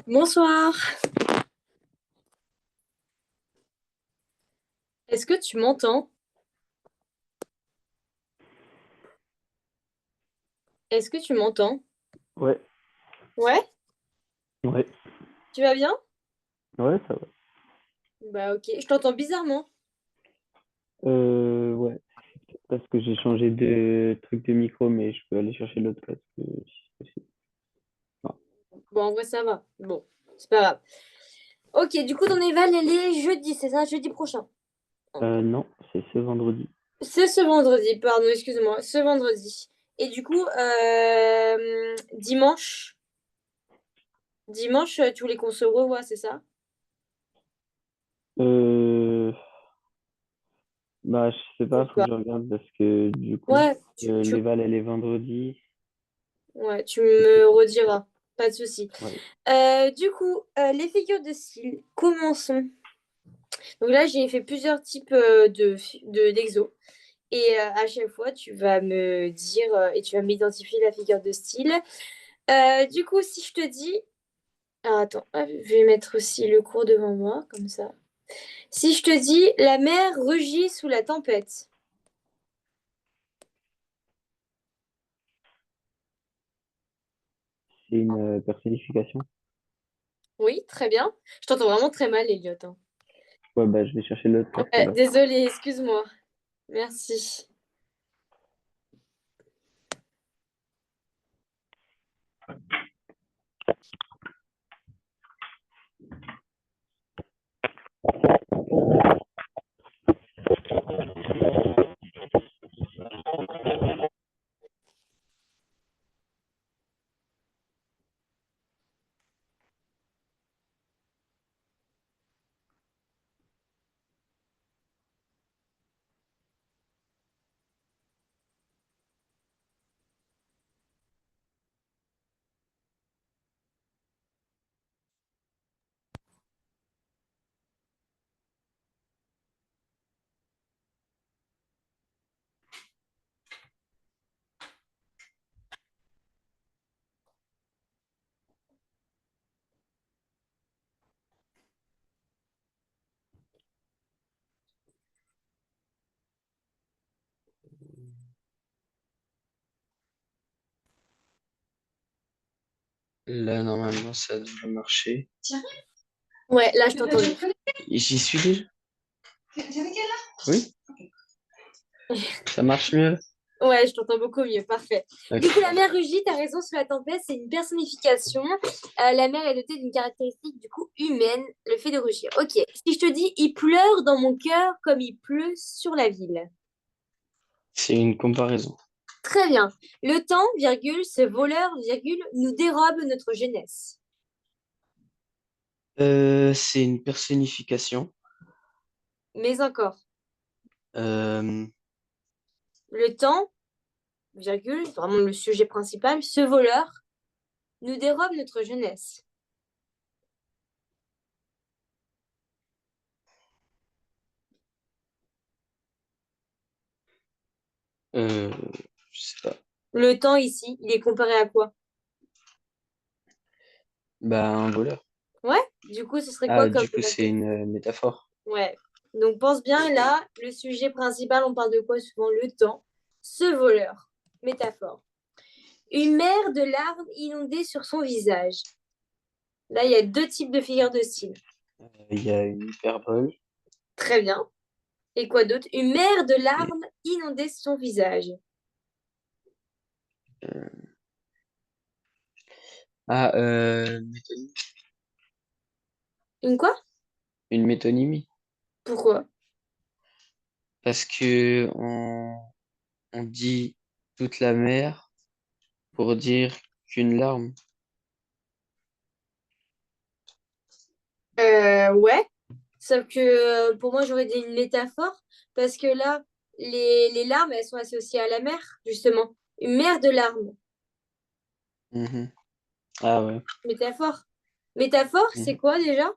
Bonsoir. Est-ce que tu m'entends? Est-ce que tu m'entends? Ouais, Ouais? ouais, Tu vas bien? ouais, ça va. Bah ok. Je t'entends bizarrement. Ouais, parce que j'ai changé de truc de micro, mais je peux aller chercher l'autre parce que si possible. Non. Bon, en vrai, ça va. Bon, c'est pas grave. Ok, du coup, ton éval, elle est jeudi, c'est ça? Jeudi prochain. Non, c'est ce vendredi. C'est ce vendredi, pardon, excuse-moi. Ce vendredi. Et du coup, dimanche. Dimanche, tu voulais qu'on se revoie, c'est ça? Euh, Bah, je sais pas, Ou faut que pas? je regarde parce que du coup, Ouais, l'éval, elle est vendredi. ouais, tu Je sais me pas. rediras. Pas de souci. Ouais. Du coup, les figures de style, commençons. Donc là, j'ai fait plusieurs types d'exos. Et à chaque fois, tu vas me dire et tu vas m'identifier la figure de style. Du coup, si je te dis... Ah, attends, hop, je vais mettre aussi le cours devant moi, comme ça. Si je te dis la mer rugit sous la tempête. C'est une personnification. Oui, très bien. Je t'entends vraiment très mal, Elliot, hein. Ouais, bah, je vais chercher l'autre casque Ouais, alors. désolée, excuse-moi. Merci. Là, normalement, ça devrait marcher. Ouais, là, je t'entends mieux. J'y suis déjà? Oui, ça marche mieux. Ouais, je t'entends beaucoup mieux, parfait. Du coup, Ok. la mère rugit, t'as raison, sous la tempête, c'est une personnification. La mère est dotée d'une caractéristique, du coup, humaine, le fait de rugir. Ok, si je te dis, il pleure dans mon cœur comme il pleut sur la ville. C'est une comparaison. Très bien. Le temps, virgule, ce voleur, virgule, nous dérobe notre jeunesse. C'est une personnification. Mais encore, Euh, le temps, virgule, vraiment le sujet principal, ce voleur, nous dérobe notre jeunesse. euh, je sais pas. Le temps ici, il est comparé à quoi? Bah, un voleur. Ouais, du coup, ce serait quoi Ah, comme... du coup, c'est une métaphore. Ouais. Donc pense bien, là, le sujet principal, on parle de quoi souvent? Le temps. Ce voleur. Métaphore. Une mer de larmes inondée sur son visage. Là, il y a deux types de figures de style. Il y a une hyperbole. Très bien. Et quoi d'autre? Une mer de Et, larmes inondée sur son visage. euh, métonymie. Une quoi? Une métonymie. Pourquoi? Parce que on dit toute la mer pour dire qu'une larme. Ouais. Sauf que pour moi, j'aurais dit une métaphore. Parce que là, les larmes, elles sont associées à la mer, justement. Une mer de larmes. Mhm. Ah ouais. Métaphore. Métaphore, c'est Mhm. quoi déjà?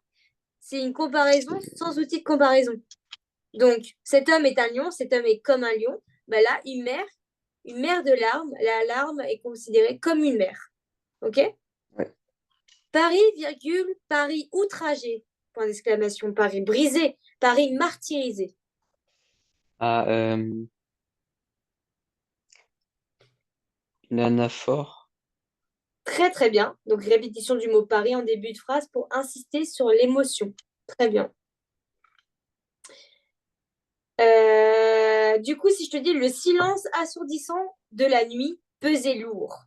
C'est une comparaison C'est- sans outil de comparaison. Donc, cet homme est un lion, cet homme est comme un lion. Bah là, une mer de larmes, la larme est considérée comme une mer. OK? Ouais. Paris, virgule, Paris outragé. Point d'exclamation. Paris brisé. Paris martyrisé. Ah, une anaphore. Très, très bien. Donc, répétition du mot Paris en début de phrase pour insister sur l'émotion. Très bien. Du coup, si je te dis le silence assourdissant de la nuit pesait lourd.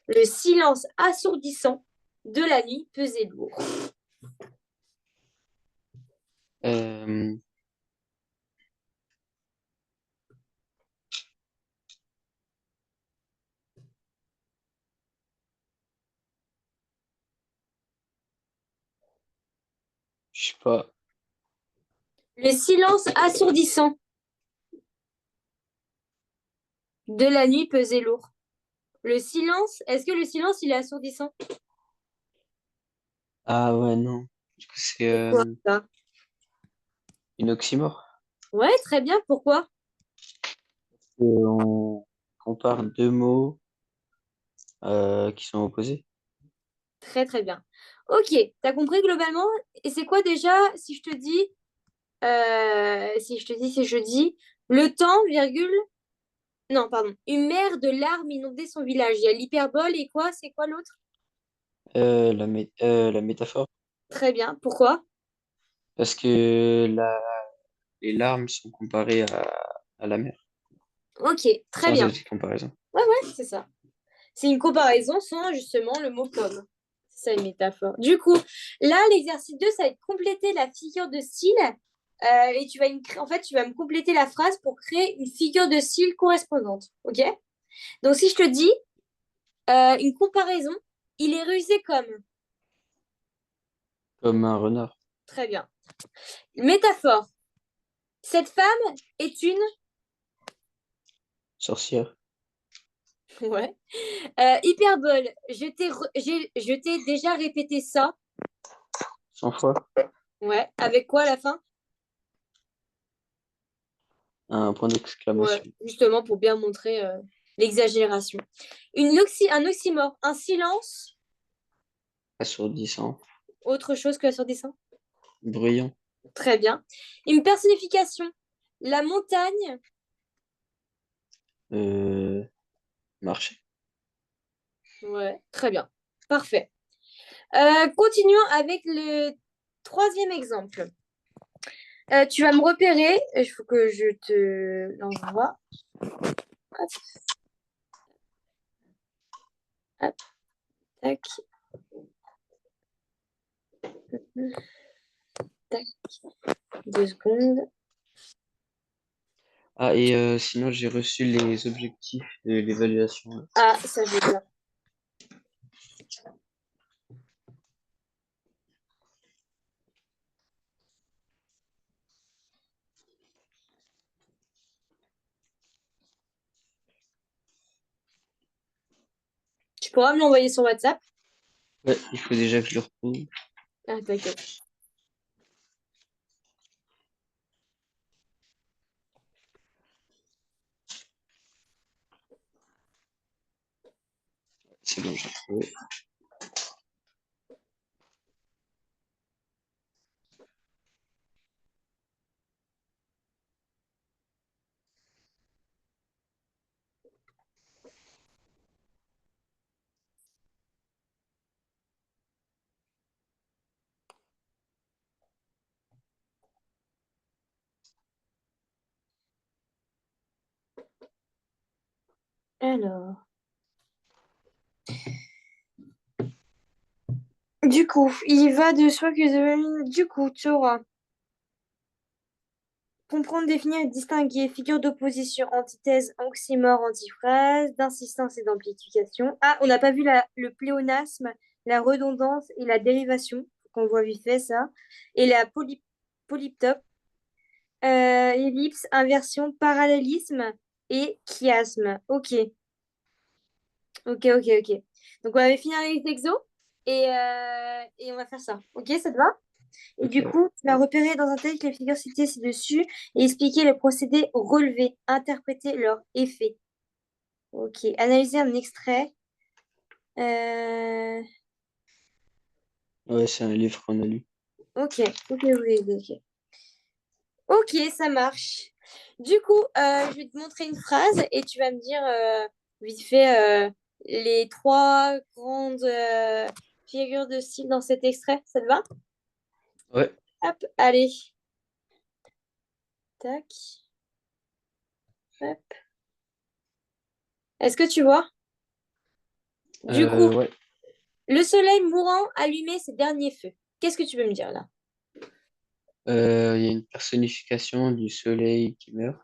Le silence assourdissant de la nuit pesait lourd. Euh, je sais pas. Le silence assourdissant de la nuit pesait lourd. Le silence, est-ce que le silence, il est assourdissant? Ah ouais, non. Du coup, c'est C'est quoi ça? une oxymore. Ouais, très bien. Pourquoi? On compare deux mots qui sont opposés. Très, très bien. Ok, t'as compris globalement? Et c'est quoi déjà, si je te dis, si je dis, le temps, virgule, non, pardon, une mer de larmes inondait son village. Il y a l'hyperbole et quoi? C'est quoi l'autre? La métaphore. Très bien. Pourquoi? Parce que les larmes sont comparées à la mer, Ok, très sans bien. être comparaison. Ouais, ouais, c'est ça. C'est une comparaison sans justement le mot comme. C'est ça une métaphore. Du coup, là, l'exercice 2 ça va être compléter la figure de style. Et en fait, tu vas me compléter la phrase pour créer une figure de style correspondante. OK? Donc, si je te dis une comparaison, il est rusé comme. Comme un renard. Très bien. Métaphore. Cette femme est une. Sorcière. Ouais. Hyperbole. Je t'ai déjà répété ça. Sans foi. Ouais. Avec quoi à la fin? Un point Ouais, d'exclamation. justement pour bien montrer l'exagération. Un oxymore, un silence, Assourdissant. autre chose que l'assourdissant. Bruyant. Très bien. Une personnification, la montagne. Euh, marché. Ouais, très bien. Parfait. Continuons avec le troisième exemple. Tu vas me repérer, il faut que je te l'envoie. Hop, hop, tac, tac, 2 secondes. Ah, et sinon, j'ai reçu les objectifs de l'évaluation. Ah, ça je veux bien. Tu pourras me l'envoyer sur WhatsApp? Ouais, il faut déjà que je le retrouve. Ah, t'inquiète. C'est bon, j'ai retrouvé. Alors. Du coup, il va de soi que du coup, tu auras comprendre, définir et distinguer figure d'opposition, antithèse, oxymore, antiphrase, d'insistance et d'amplification. Ah, on n'a pas vu le pléonasme, la redondance et la dérivation, qu'on voit vite fait ça, et la polyptope, ellipse, inversion, parallélisme et chiasme. Ok, ok, ok, ok. Donc on va finir les exos et on va faire ça. Ok, ça te va? Et du Ok. coup, tu vas repérer dans un texte les figures citées ci-dessus et expliquer le procédé relevé, interpréter leur effet. Ok, analyser un extrait. Euh, Ouais, c'est un livre qu'on a lu. Ok, ok, oui, ok. Ok, ça marche. Du coup, je vais te montrer une phrase et tu vas me dire vite fait les trois grandes figures de style dans cet extrait. Ça te va? Ouais. Hop, allez. Tac, hop. Est-ce que tu vois? Du coup, Ouais. le soleil mourant allumait ses derniers feux. Qu'est-ce que tu peux me dire là? Il y a une personnification du soleil qui meurt.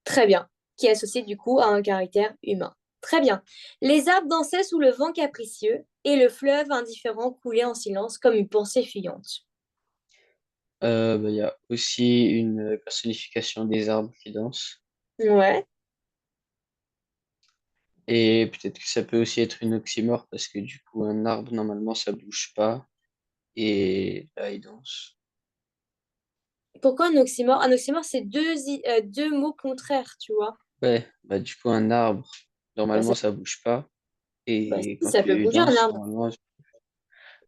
Très bien. Qui est associé du coup à un caractère humain. Très bien. Les arbres dansaient sous le vent capricieux et le fleuve indifférent coulait en silence comme une pensée fuyante. Il y a aussi une personnification des arbres qui dansent. Ouais. Et peut-être que ça peut aussi être une oxymore parce que du coup, un arbre, normalement, ça bouge pas. Et là, il danse. Pourquoi un oxymore? Un oxymore, c'est deux mots contraires, tu vois. Ouais, bah du coup, un arbre, Bah, ça, normalement, ça bouge pas. bah, Et si, quand ça peut tu bouger un danses, arbre. normalement,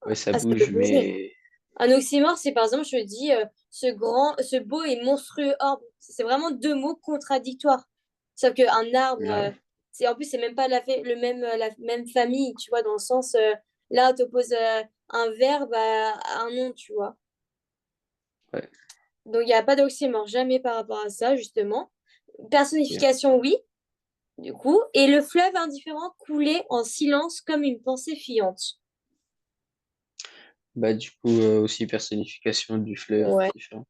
ouais, ça Ah, ça peut bouge, bouger. mais Un oxymore, c'est par exemple, je te dis, ce beau et monstrueux arbre. C'est vraiment deux mots contradictoires. Sauf qu'un arbre, ah ouais, en plus, c'est même pas la même famille, tu vois, dans le sens, là, tu opposes un verbe à un nom, tu vois. ouais, Donc, il n'y a pas d'oxymore, jamais par rapport à ça, justement. ok. Personnification, oui, du coup. Et le fleuve indifférent coulait en silence comme une pensée fuyante. Bah du coup, aussi personnification du fleuve Ouais. différent.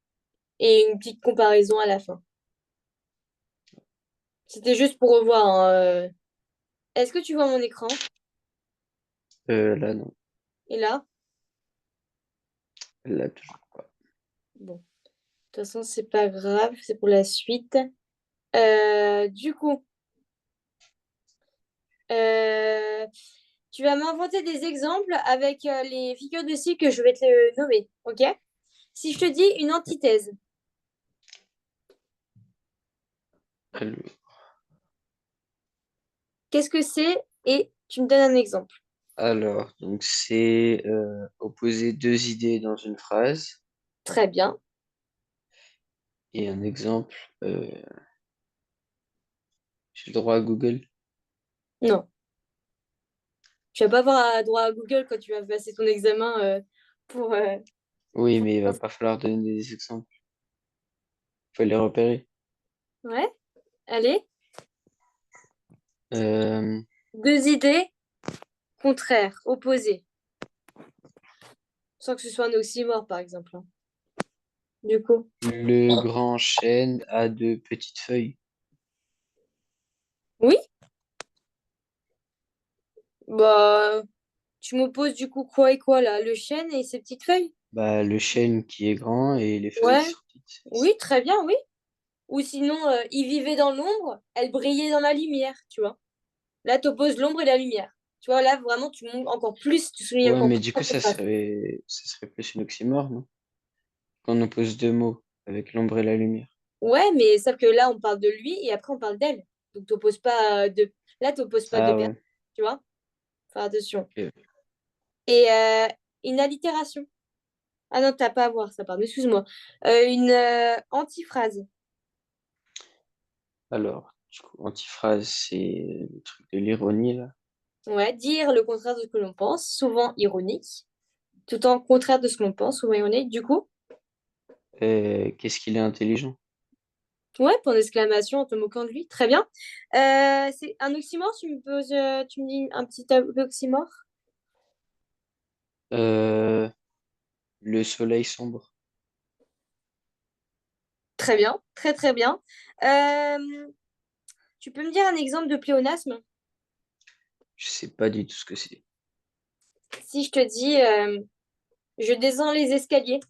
Et une petite comparaison à la fin. C'était juste pour revoir, hein, Est-ce que tu vois mon écran? Là, non. Et là? Là, toujours pas. Bon, de toute façon, c'est pas grave, c'est pour la suite. Du coup, euh, tu vas m'inventer des exemples avec les figures de style que je vais te nommer, ok? Si je te dis une antithèse, Alors, qu'est-ce que c'est? Et tu me donnes un exemple. donc c'est opposer deux idées dans une phrase. Très bien. Et un exemple, j'ai le droit à Google. Non, tu vas pas avoir droit à Google quand tu vas passer ton examen pour, euh, Oui, pour... mais il va pas falloir donner des exemples. Faut les repérer. Ouais, allez. Euh, Deux idées contraires, opposées, sans que ce soit un oxymore, par exemple, hein. Du coup. le grand chêne a de petites feuilles. Oui, bah, tu m'opposes du coup quoi et quoi là? Le chêne et ses petites feuilles? Bah, le chêne qui est grand et les feuilles qui Ouais, sont petites. oui, très bien, oui. Ou sinon, il vivait dans l'ombre, elle brillait dans la lumière, tu vois. Là, tu opposes l'ombre et la lumière. Tu vois, là, vraiment, tu montres encore plus, tu soulignes Ouais, encore mais plus du la coup, contraste. ça serait plus une oxymore, non? Quand on oppose deux mots avec l'ombre et la lumière. Ouais, mais sauf que là, on parle de lui et après, on parle d'elle. Donc, t'opposes pas de... Là, tu n'opposes pas deux Ah personnes, ouais, tu vois. Faire attention. ok. Et une allitération. Ah non, t'as pas à voir ça, pardon, excuse-moi. Une antiphrase. Alors, du coup, antiphrase, c'est le truc de l'ironie, là. Ouais, dire le contraire de ce que l'on pense, souvent ironique. Tout en contraire de ce que l'on pense, souvent ironique. Du coup, Qu'est-ce qu'il est intelligent? ouais, point d'exclamation en te moquant de lui. Très bien. C'est un oxymore, tu me dis un petit oxymore. Euh, le soleil sombre. Très bien, très très bien. Euh, tu peux me dire un exemple de pléonasme? Je sais pas du tout ce que c'est. Si je te dis je descends les escaliers,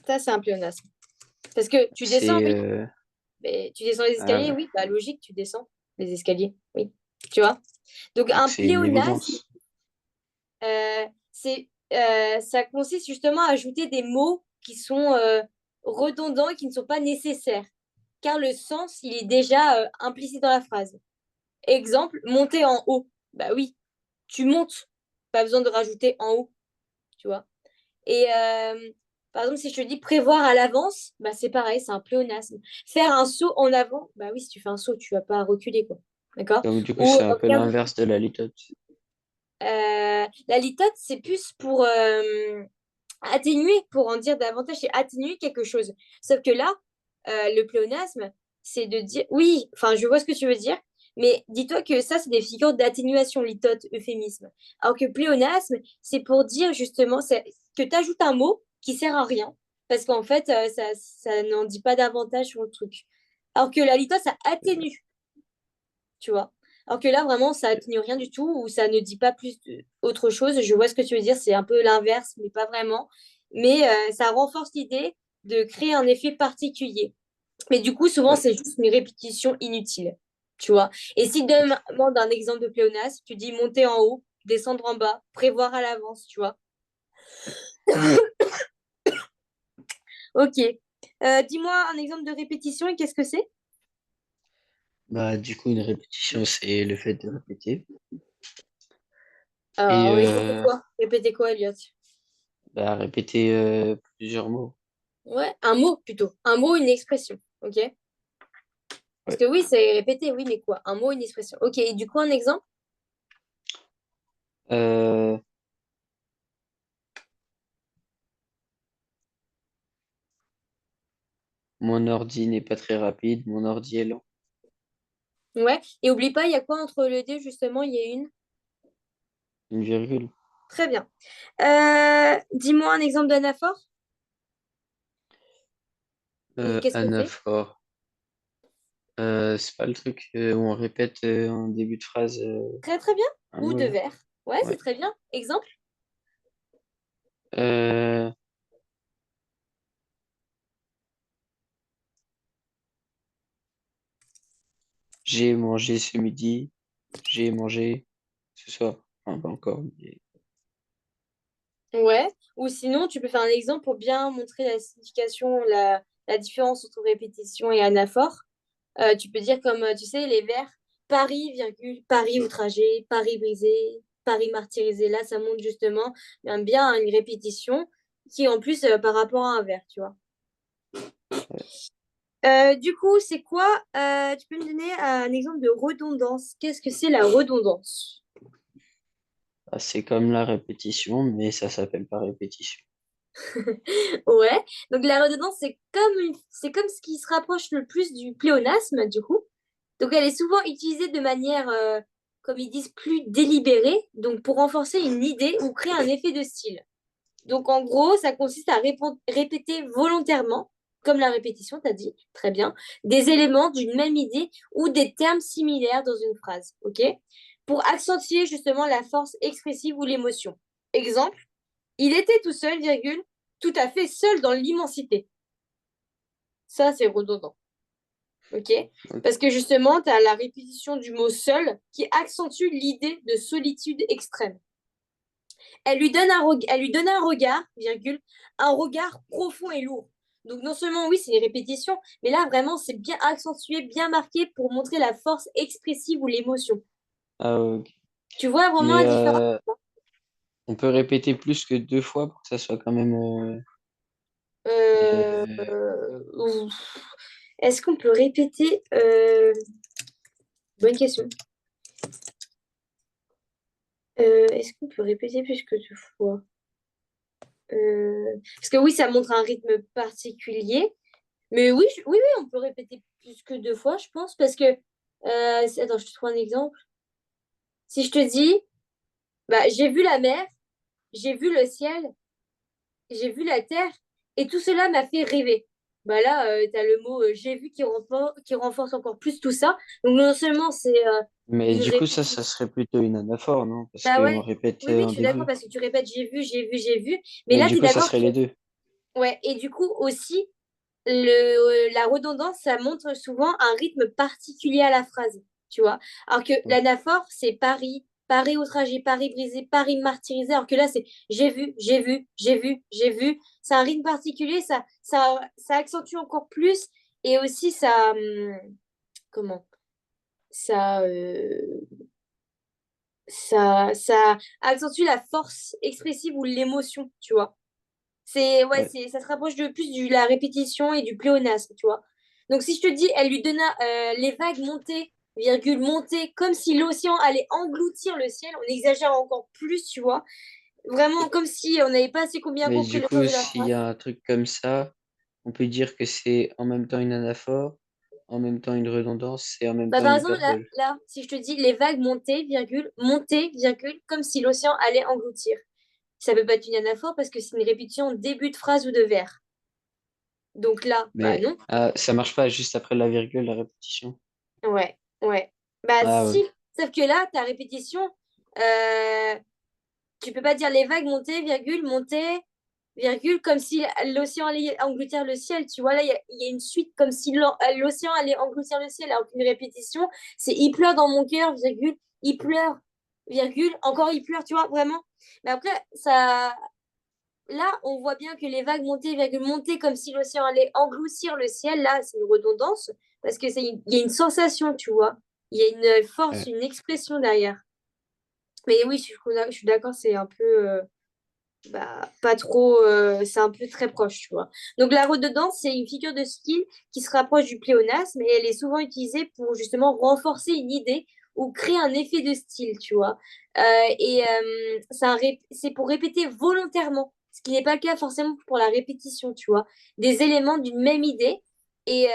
ça c'est un pléonasme. Parce que tu descends, C'est oui, mais tu descends les ah escaliers, ouais. oui, bah logique, tu descends les escaliers, oui. Tu vois? Donc Donc un c'est une pléonasme, évidence. ça consiste justement à ajouter des mots qui sont redondants et qui ne sont pas nécessaires, car le sens, il est déjà implicite dans la phrase. Exemple, monter en haut. Bah oui, tu montes. Pas besoin de rajouter en haut, tu vois. Et par exemple, si je te dis prévoir à l'avance, bah, c'est pareil, c'est un pléonasme. Faire un saut en avant, bah oui, si tu fais un saut, tu vas pas reculer, quoi. D'accord? Donc, du coup, Ou c'est un peu l'inverse de la litote. la litote, c'est plus pour atténuer, pour en dire davantage, c'est atténuer quelque chose. Sauf que là, le pléonasme, c'est de dire, oui, enfin, je vois ce que tu veux dire, mais dis-toi que ça, c'est des figures d'atténuation, litote, euphémisme. Alors que pléonasme, c'est pour dire justement que tu ajoutes un mot qui sert à rien, parce qu'en fait, ça n'en dit pas davantage sur le truc. Alors que la litote, ça atténue, tu vois. Alors que là, vraiment, ça atténue rien du tout, ou ça ne dit pas plus autre chose. Je vois ce que tu veux dire, c'est un peu l'inverse, mais pas vraiment. Mais ça renforce l'idée de créer un effet particulier. Mais du coup, souvent, Ouais. c'est juste une répétition inutile, tu vois. Et si demande un exemple de pléonasme, tu dis monter en haut, descendre en bas, prévoir à l'avance, tu vois. Ok. Dis-moi un exemple de répétition et qu'est-ce que c'est? Bah, du coup, une répétition, c'est le fait de répéter. Et Alors, répétez quoi? Répétez quoi, Elliot? bah, répéter plusieurs mots. Ouais, un mot plutôt. Un mot, une expression. Ok? Parce Ouais. que oui, c'est répéter, oui, mais quoi? Un mot, une expression. Ok, et du coup, un exemple? Euh, Mon ordi n'est pas très rapide, mon ordi est lent. Ouais. Et oublie pas, il y a quoi entre le D, justement? Il y a une. Une virgule. Très bien. Dis-moi un exemple d'anaphore. Et qu'est-ce que c'est? Anaphore. C'est pas le truc où on répète en début de phrase Très, très bien. un Ou mot de là. verre. Ouais, c'est Ouais. très bien. Exemple? Euh, j'ai mangé ce midi, j'ai mangé ce soir. Enfin, pas encore. Ouais. Ou sinon, tu peux faire un exemple pour bien montrer la signification, la différence entre répétition et anaphore. Tu peux dire comme, tu sais, les vers Paris, virgule, Paris outragé, Paris brisé, Paris martyrisé. Là, ça montre justement bien une répétition qui est en plus par rapport à un vers, tu vois. Du coup, c'est quoi? Tu peux me donner un exemple de redondance. Qu'est-ce que c'est la redondance? Ah, c'est comme la répétition, mais ça s'appelle pas répétition. Ouais. Donc la redondance, c'est comme ce qui se rapproche le plus du pléonasme, du coup. Donc elle est souvent utilisée de manière, comme ils disent, plus délibérée, donc pour renforcer une idée ou créer un effet de style. Donc en gros, ça consiste à répéter volontairement, comme la répétition, tu as dit, très bien, des éléments d'une même idée ou des termes similaires dans une phrase, ok? Pour accentuer justement la force expressive ou l'émotion. Exemple, il était tout seul, virgule, tout à fait seul dans l'immensité. Ça, c'est redondant. Ok? Ok. Parce que justement, tu as la répétition du mot seul qui accentue l'idée de solitude extrême. Elle lui donne un regard, virgule, un regard profond et lourd. Donc non seulement oui, c'est une répétition, mais là vraiment c'est bien accentué, bien marqué pour montrer la force expressive ou l'émotion. Ah, ok. Tu vois vraiment Mais la différence? on peut répéter plus que deux fois pour que ça soit quand même. Euh, Ouf. Est-ce qu'on peut répéter Bonne question. Est-ce qu'on peut répéter plus que deux fois? Parce que oui, ça montre un rythme particulier. Mais oui, oui, oui, on peut répéter plus que deux fois, je pense, parce que... attends, je te trouve un exemple. Si je te dis, bah, j'ai vu la mer, j'ai vu le ciel, j'ai vu la terre, et tout cela m'a fait rêver. Bah là, tu as le mot j'ai vu qui renforce encore plus tout ça. Donc non seulement c'est Mais une du coup, ça répétition. serait plutôt une anaphore, non? Parce Bah qu'on ouais, répète oui, oui, en je suis d'accord début. parce que tu répètes j'ai vu. Mais Mais là, du tu es coup, ça d'accord serait que... les deux. Ouais, et du coup aussi, la redondance, ça montre souvent un rythme particulier à la phrase, tu vois. Alors que Ouais. l'anaphore, c'est Paris, Paris outragé, Paris brisé, Paris martyrisé. Alors que là, c'est j'ai vu, j'ai vu, j'ai vu, j'ai vu. C'est un rythme particulier, ça accentue encore plus. Et aussi, comment? Ça, ça accentue la force expressive ou l'émotion, tu vois. Ouais. Ça se rapproche de plus de la répétition et du pléonasme, tu vois. Donc si je te dis, elle lui donna les vagues montaient, virgule, montaient, comme si l'océan allait engloutir le ciel, on exagère encore plus, tu vois. Vraiment comme si on n'avait pas assez bien Mais compris du le sens coup, de la s'il y phrase. a un truc comme ça, on peut dire que c'est en même temps une anaphore, en même temps une redondance et en même Bah, temps par une exemple, hyperbole. si je te dis les vagues montaient, virgule, comme si l'océan allait engloutir. Ça peut pas être une anaphore parce que c'est une répétition en début de phrase ou de vers. Donc là, bah Mais non. ça marche pas juste après la virgule, la répétition. Ouais, ouais. Bah Ah ouais. si, sauf que là, ta répétition, euh, tu peux pas dire les vagues montaient, virgule, comme si l'océan allait engloutir le ciel. Tu vois, là, il y a une suite comme si l'océan allait engloutir le ciel. Alors qu'une répétition, c'est il pleure dans mon cœur, virgule, il pleure, virgule, encore il pleure, tu vois, vraiment. Mais après, là, on voit bien que les vagues montaient comme si l'océan allait engloutir le ciel. Là, c'est une redondance parce que il y a une sensation, tu vois. Il y a une force, Ouais. une expression derrière. Mais oui, je suis d'accord, c'est un peu, pas trop, c'est un peu très proche, tu vois. Donc la redondance, c'est une figure de style qui se rapproche du pléonasme et elle est souvent utilisée pour justement renforcer une idée ou créer un effet de style, tu vois. C'est pour répéter volontairement, ce qui n'est pas le cas forcément pour la répétition, tu vois, des éléments d'une même idée et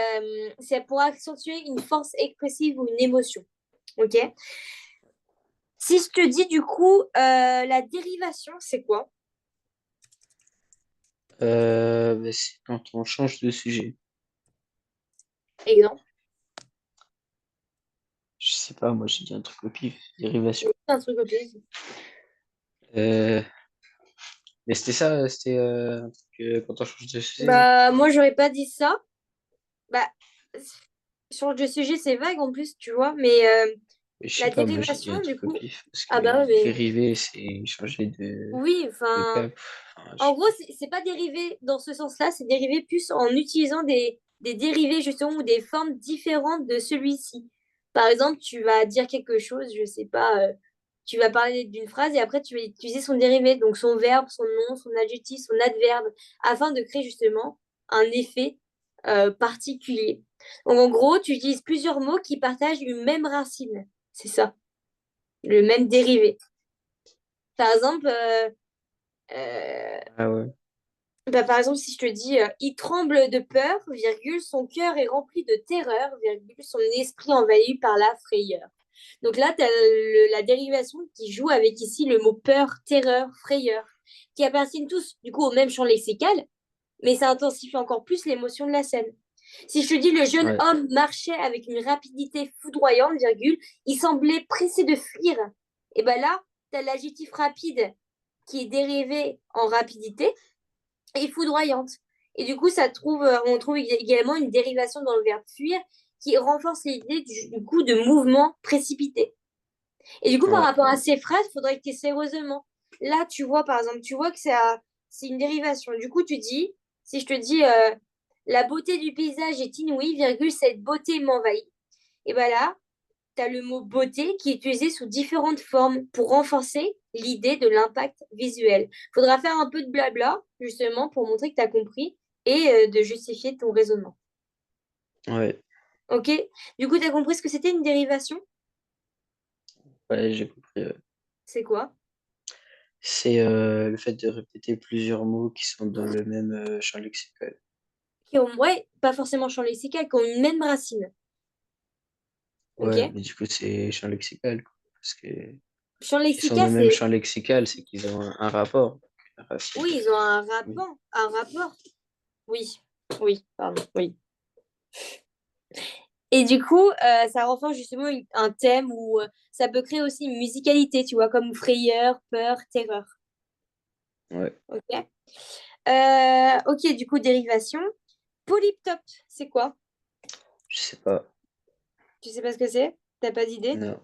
c'est pour accentuer une force expressive ou une émotion. Ok? Si je te dis du coup, la dérivation, c'est quoi? Bah, c'est quand on change de sujet. Exemple. Je sais pas, moi j'ai dit un truc au pif, dérivation. Un truc au pif. Euh, mais c'était ça, c'était un truc, quand on change de sujet, non? Bah, moi, j'aurais pas dit ça. Bah, change de sujet, c'est vague en plus, tu vois. Mais Mais je sais la pas, moi j'ai dit dérivation, un du truc au coup. pif, parce Ah que bah ouais, mais dériver, c'est changer oui, de enfin. cap. Enfin, je En sais gros, c'est pas dérivé dans ce sens-là, c'est dérivé plus en utilisant des dérivés, justement, ou des formes différentes de celui-ci. Par exemple, tu vas dire quelque chose, je sais pas, tu vas parler d'une phrase et après tu vas utiliser son dérivé, donc son verbe, son nom, son adjectif, son adverbe, afin de créer justement un effet particulier. Donc en gros, tu utilises plusieurs mots qui partagent une même racine. C'est ça, le même dérivé. Par exemple, euh, Ah ouais, bah, par exemple, si je te dis il tremble de peur, virgule, son cœur est rempli de terreur, virgule, son esprit envahi par la frayeur. Donc là, tu as la dérivation qui joue avec ici le mot peur, terreur, frayeur, qui appartiennent tous du coup au même champ lexical, mais ça intensifie encore plus l'émotion de la scène. Si je te dis le jeune ouais, homme marchait avec une rapidité foudroyante, virgule, il semblait pressé de fuir. Et ben là, tu as l'adjectif rapide qui est dérivé en rapidité et foudroyante. Et du coup, on trouve également une dérivation dans le verbe fuir qui renforce l'idée du coup de mouvement précipité. Et du coup, par ouais, rapport à ces phrases, il faudrait que tu essaies heureusement. Là, tu vois, par exemple, tu vois que c'est une dérivation. Du coup, si je te dis la beauté du paysage est inouïe, virgule, cette beauté m'envahit. Et bien là, tu as le mot beauté qui est utilisé sous différentes formes pour renforcer l'idée de l'impact visuel. Il faudra faire un peu de blabla, justement, pour montrer que tu as compris et de justifier ton raisonnement. ouais, OK? Du coup, tu as compris ce que c'était une dérivation? ouais, j'ai compris. Ouais. C'est quoi? C'est le fait de répéter plusieurs mots qui sont dans le même champ lexical. Ouais, pas forcément champ lexical, qui ont une même racine. Ouais, OK? mais du coup, c'est champ lexical, quoi. Parce que Champ s'ils sont dans lexical, le même c'est. champ lexical, c'est qu'ils ont un rapport. Une racine. Oui, ils ont un Oui. rapport. Un rapport. Oui. Oui, pardon. Oui. Et du coup, ça renforce justement un thème où ça peut créer aussi une musicalité, tu vois, comme frayeur, peur, terreur. Ouais, Ok. Ok, du coup, dérivation. Polyptope, c'est quoi? je sais pas. Tu sais pas ce que c'est? T'as pas d'idée? Non.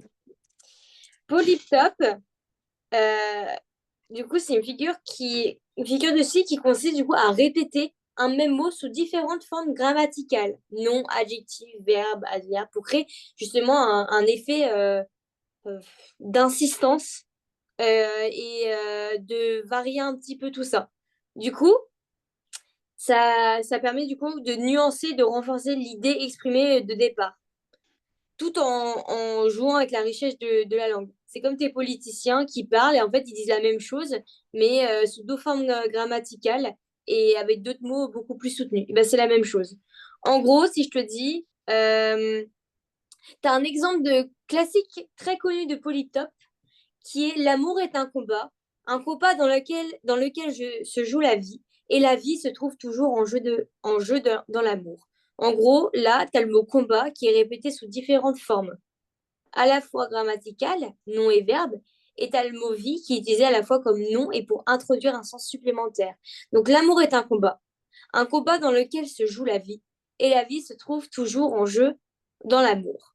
Polyptope, euh, du coup, c'est une figure de style qui consiste du coup à répéter un même mot sous différentes formes grammaticales, nom, adjectif, verbe, adverbe, pour créer justement un effet euh, d'insistance et de varier un petit peu tout ça. Du coup, ça permet du coup de nuancer, de renforcer l'idée exprimée de départ, tout en jouant avec la richesse de la langue. C'est comme tes politiciens qui parlent et en fait ils disent la même chose, mais sous deux formes grammaticales et avec d'autres mots beaucoup plus soutenus. Et ben, c'est la même chose. En gros, si je te dis, tu as un exemple de classique très connu de Polytop qui est l'amour est un combat dans lequel se joue la vie, et la vie se trouve toujours dans l'amour. En gros, là, tu as le mot combat qui est répété sous différentes formes, à la fois grammaticales, nom et verbe, et tu as le mot vie qui est utilisé à la fois comme nom et pour introduire un sens supplémentaire. Donc l'amour est un combat dans lequel se joue la vie, et la vie se trouve toujours en jeu dans l'amour.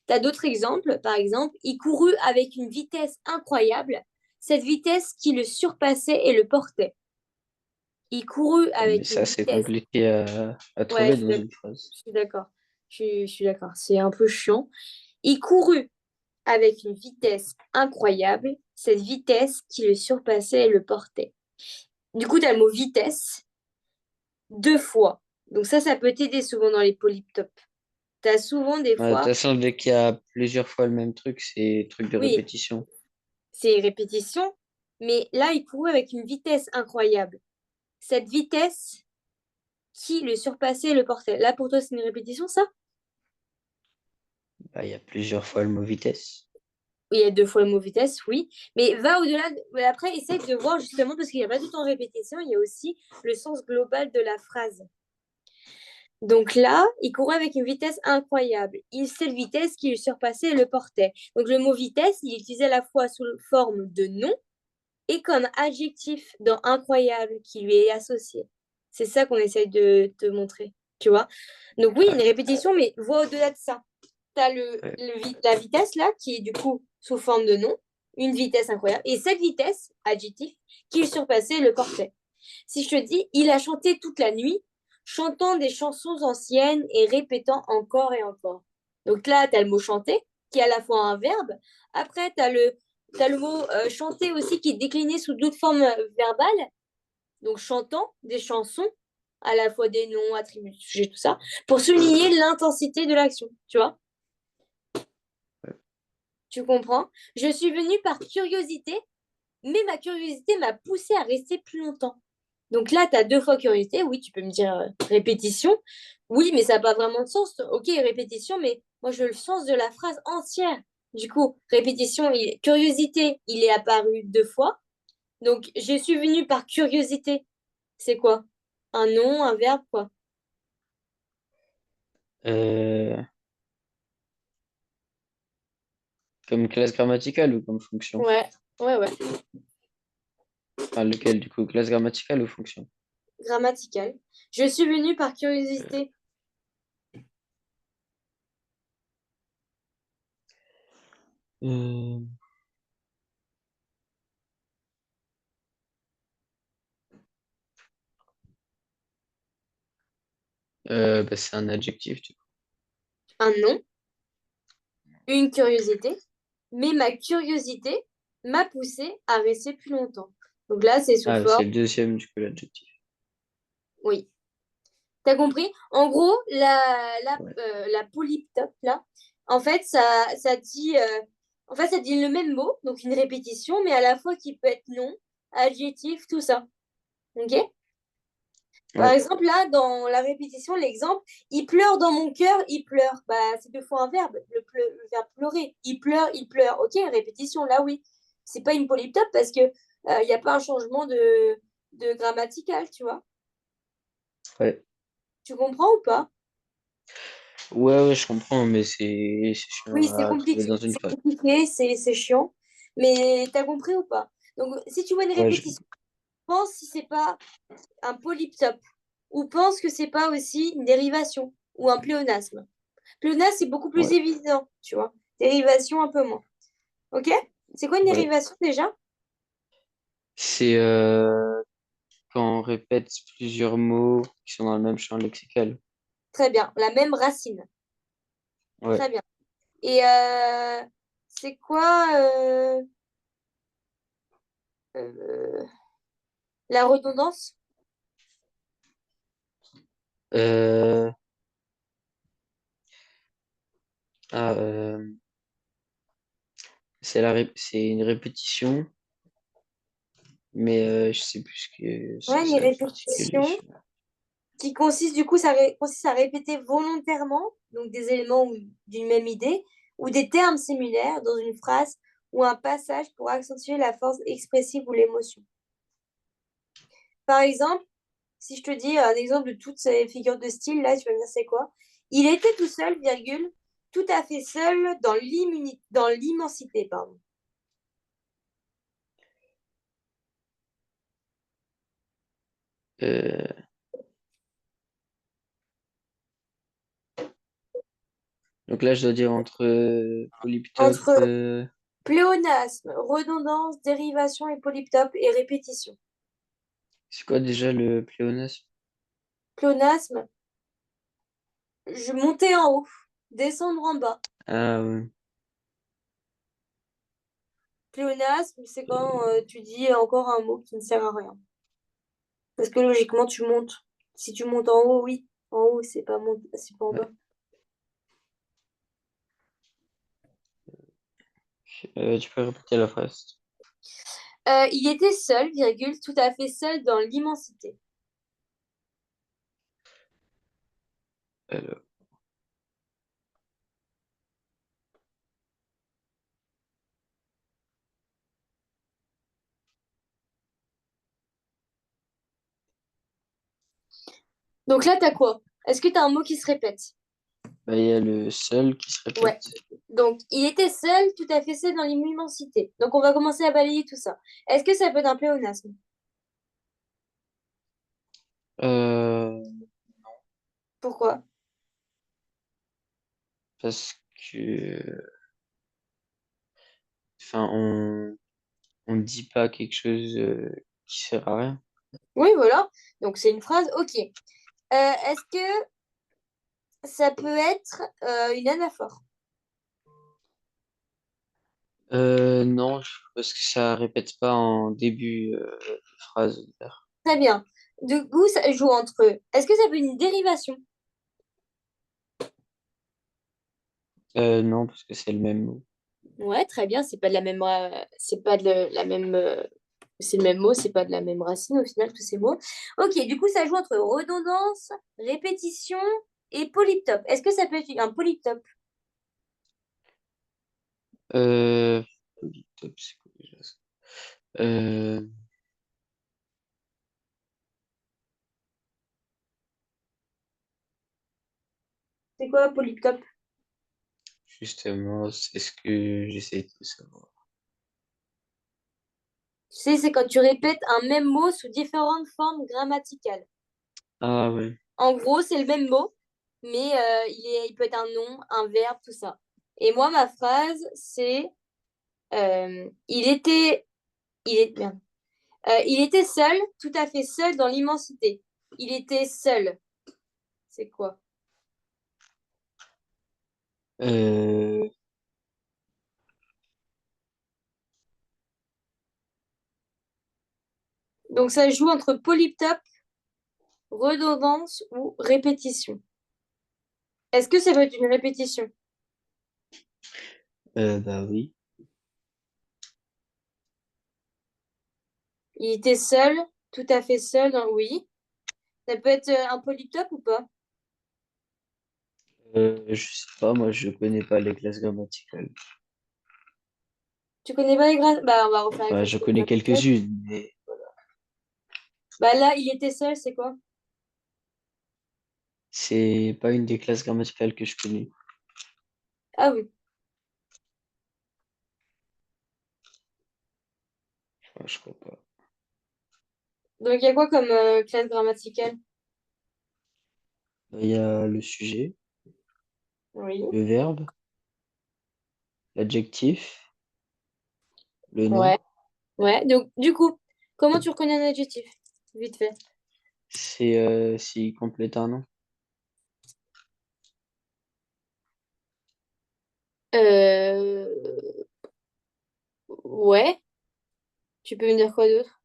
Tu as d'autres exemples. Par exemple, il courut avec une vitesse incroyable, cette vitesse qui le surpassait et le portait. Il courut Ouais, mais avec une ça, c'est vitesse. compliqué à Ouais, trouver dans une phrase. je suis d'accord. Je suis d'accord. C'est un peu chiant. Il courut avec une vitesse incroyable, cette vitesse qui le surpassait et le portait. Du coup, tu as le mot vitesse deux fois. Donc ça peut t'aider souvent dans les polyptopes. Tu as souvent des Ouais, de toute fois, façon, dès qu'il y a plusieurs fois le même truc, c'est truc de oui, répétition. c'est répétition, mais là, il courut avec une vitesse incroyable. Cette vitesse qui le surpassait et le portait. Là, pour toi, c'est une répétition, ça? Bah, il y a plusieurs fois le mot vitesse. Oui, il y a deux fois le mot vitesse, oui. Mais va au-delà. Mais après, essaye de voir justement, parce qu'il n'y a pas tout en répétition, il y a aussi le sens global de la phrase. Donc là, il courait avec une vitesse incroyable. Cette vitesse qui le surpassait et le portait. Donc le mot vitesse, il est utilisé à la fois sous forme de nom et comme adjectif dans incroyable qui lui est associé. C'est ça qu'on essaye de te montrer, tu vois. Donc oui, une Ouais, répétition, mais vois au-delà de ça. Tu as ouais. la vitesse là, qui est du coup sous forme de nom, une vitesse incroyable, et cette vitesse, adjectif, qui le surpassait et le portait. Si je te dis, il a chanté toute la nuit, chantant des chansons anciennes et répétant encore et encore. Donc là, tu as le mot chanter, qui est à la fois un verbe. Après, t'as le mot chanter aussi, qui est décliné sous d'autres formes verbales. Donc chantant des chansons, à la fois des noms, attributs, sujets, tout ça, pour souligner l'intensité de l'action. Tu vois? Tu comprends? Je suis venue par curiosité, mais ma curiosité m'a poussée à rester plus longtemps. Donc là, tu as deux fois curiosité. Oui, tu peux me dire répétition. Oui, mais ça n'a pas vraiment de sens. Ok, répétition, mais moi, je veux le sens de la phrase entière. Du coup, répétition, curiosité, il est apparu deux fois. Donc, je suis venue par curiosité. C'est quoi? Un nom, un verbe, quoi. Euh, Comme classe grammaticale ou comme fonction? Ouais, ouais, ouais. Enfin, lequel du coup? Classe grammaticale ou fonction? Grammatical. Je suis venue par Euh, curiosité. euh, Bah, c'est un adjectif du coup. Un nom, une curiosité. Mais ma curiosité m'a poussée à rester plus longtemps. Donc là, c'est sous Ah, c'est forme. le deuxième du coup, l'adjectif. Oui. T'as compris? En gros, Ouais. la polyptope, là, en fait, ça dit le même mot, donc une répétition, mais à la fois qui peut être nom, adjectif, tout ça. Ok? Par Ouais. exemple, là, dans la répétition, l'exemple, il pleure dans mon cœur, il pleure. Bah, c'est deux fois un verbe, le verbe pleurer. Il pleure, il pleure. Ok, répétition, là, oui. C'est pas une polyptope parce que il n'y a pas un changement de grammatical, tu vois. Ouais. Tu comprends ou pas? Ouais, ouais, je comprends, mais c'est chiant Oui, c'est à trouver compliqué, dans une phrase. c'est chiant. Mais t'as compris ou pas? Donc, si tu vois une Ouais, répétition, pense si c'est pas un polyptope ou pense que c'est pas aussi une dérivation ou un pléonasme. Pléonasme, c'est beaucoup plus ouais, évident, tu vois. Dérivation, un peu moins. Ok? C'est quoi une ouais. dérivation déjà? C'est quand on répète plusieurs mots qui sont dans le même champ lexical. Très bien, la même racine. Ouais. Très bien. Et C'est quoi euh, la redondance? Euh, ah, c'est une répétition, mais je sais plus ce que Ouais, c'est une ça répétition l'articulation. qui consiste du coup, consiste à répéter volontairement donc des éléments d'une même idée ou des termes similaires dans une phrase ou un passage pour accentuer la force expressive ou l'émotion. Par exemple, si je te dis un exemple de toutes ces figures de style, là, tu vas me dire c'est quoi? Il était tout seul, virgule, tout à fait seul dans l'immensité, pardon. Euh, donc là, je dois dire entre polyptope. Entre pléonasme, redondance, dérivation et polyptope et répétition. C'est quoi déjà le pléonasme? Pléonasme, je montais en haut, descendre en bas. Ah ouais. Pléonasme, c'est quand tu dis encore un mot qui ne sert à rien. Parce que logiquement, tu montes. Si tu montes en haut, oui. En haut, c'est pas en bas. Ouais. Tu peux répéter la phrase? Il était seul, virgule, tout à fait seul dans l'immensité. Alors, Donc là, t'as quoi? Est-ce que t'as un mot qui se répète? bah, il y a le seul qui se Ouais. répète. Donc, il était seul, tout à fait seul dans l'immensité. Donc, on va commencer à balayer tout ça. Est-ce que ça peut être un pléonasme? Euh, Pourquoi? parce que, enfin, on dit pas quelque chose qui sert à rien. Oui, voilà. Donc, c'est une phrase. Ok. Est-ce que ça peut être une anaphore? Non, parce que ça répète pas en début de phrase. Très bien. Du coup, ça joue entre eux. Est-ce que ça peut être une dérivation? Non, parce que c'est le même mot. Ouais, très bien. C'est pas de la même, c'est pas de la même, c'est le même mot, c'est pas de la même racine au final, tous ces mots. Ok, du coup, ça joue entre redondance, répétition et polyptope. Est-ce que ça peut être un polyptope? Euh, polytope, c'est quoi déjà ça? Euh, C'est quoi un polyptope? justement, c'est ce que j'essaie de savoir. Tu sais, c'est quand tu répètes un même mot sous différentes formes grammaticales. Ah ouais. En gros, c'est le même mot, mais il peut être un nom, un verbe, tout ça. Et moi, ma phrase, c'est merde. Il était seul, tout à fait seul dans l'immensité. Il était seul. C'est quoi? Euh, Donc, ça joue entre polyptope, redondance ou répétition. Est-ce que ça peut être une répétition? bah oui. Il était seul, tout à fait seul, oui. Ça peut être un polytope ou pas? Je sais pas, moi je connais pas les classes grammaticales. Tu connais pas les grades? Bah, on va refaire avec Enfin, les je classes connais grammaticales. quelques-unes, mais Bah là, il était seul, c'est quoi? c'est pas une des classes grammaticales que je connais. Ah oui. Enfin, je crois pas. Donc, il y a quoi comme classe grammaticale? Il y a le sujet, Oui. le verbe, l'adjectif, le nom. Ouais. Ouais. Donc, du coup, comment tu reconnais un adjectif? Vite fait. C'est s'il complète un nom. Euh, Ouais, tu peux me dire quoi d'autre?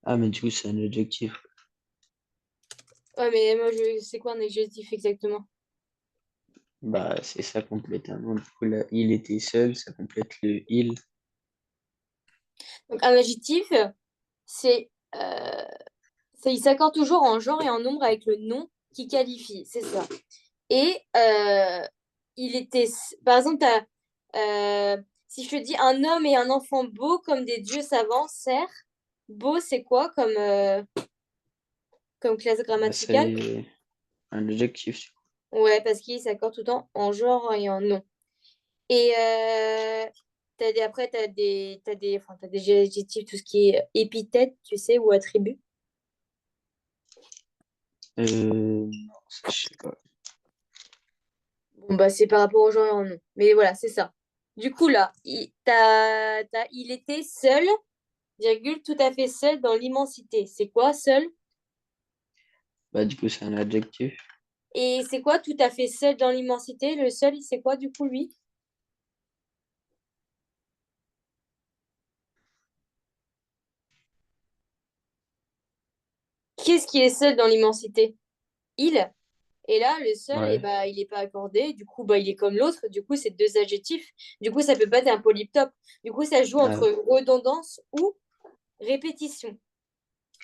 Ah, mais du coup, c'est un adjectif. Ouais, mais moi, c'est quoi un adjectif exactement? Bah, c'est ça complète un nom. Du coup, là, il était seul, ça complète le il. Donc, un adjectif, c'est, euh, il s'accorde toujours en genre et en nombre avec le nom qui qualifie, c'est ça. Et il était, par exemple, si je te dis un homme et un enfant beaux comme des dieux savants, certes, beau, c'est quoi comme classe Bah, grammaticale? c'est un adjectif. Ouais, parce qu'il s'accorde tout le temps en genre et en nom. Et après, t'as des adjectifs, tout ce qui est épithète, tu sais, ou attribut. Non, ça, je sais pas. Bon, bah, c'est par rapport au genre et en nom. Mais voilà, c'est ça. Du coup, là, il était seul, virgule, tout à fait seul dans l'immensité. C'est quoi, seul? Bah, du coup, c'est un adjectif. Et c'est quoi, tout à fait seul dans l'immensité? Le seul, c'est quoi, du coup, lui? Qu'est-ce qui est seul dans l'immensité? Il. Et là, le seul, eh Ouais. ben, il n'est pas accordé. Du coup, bah, il est comme l'autre. Du coup, c'est deux adjectifs. Du coup, ça peut pas être un polyptope. Du coup, ça joue Ah, entre redondance ou répétition.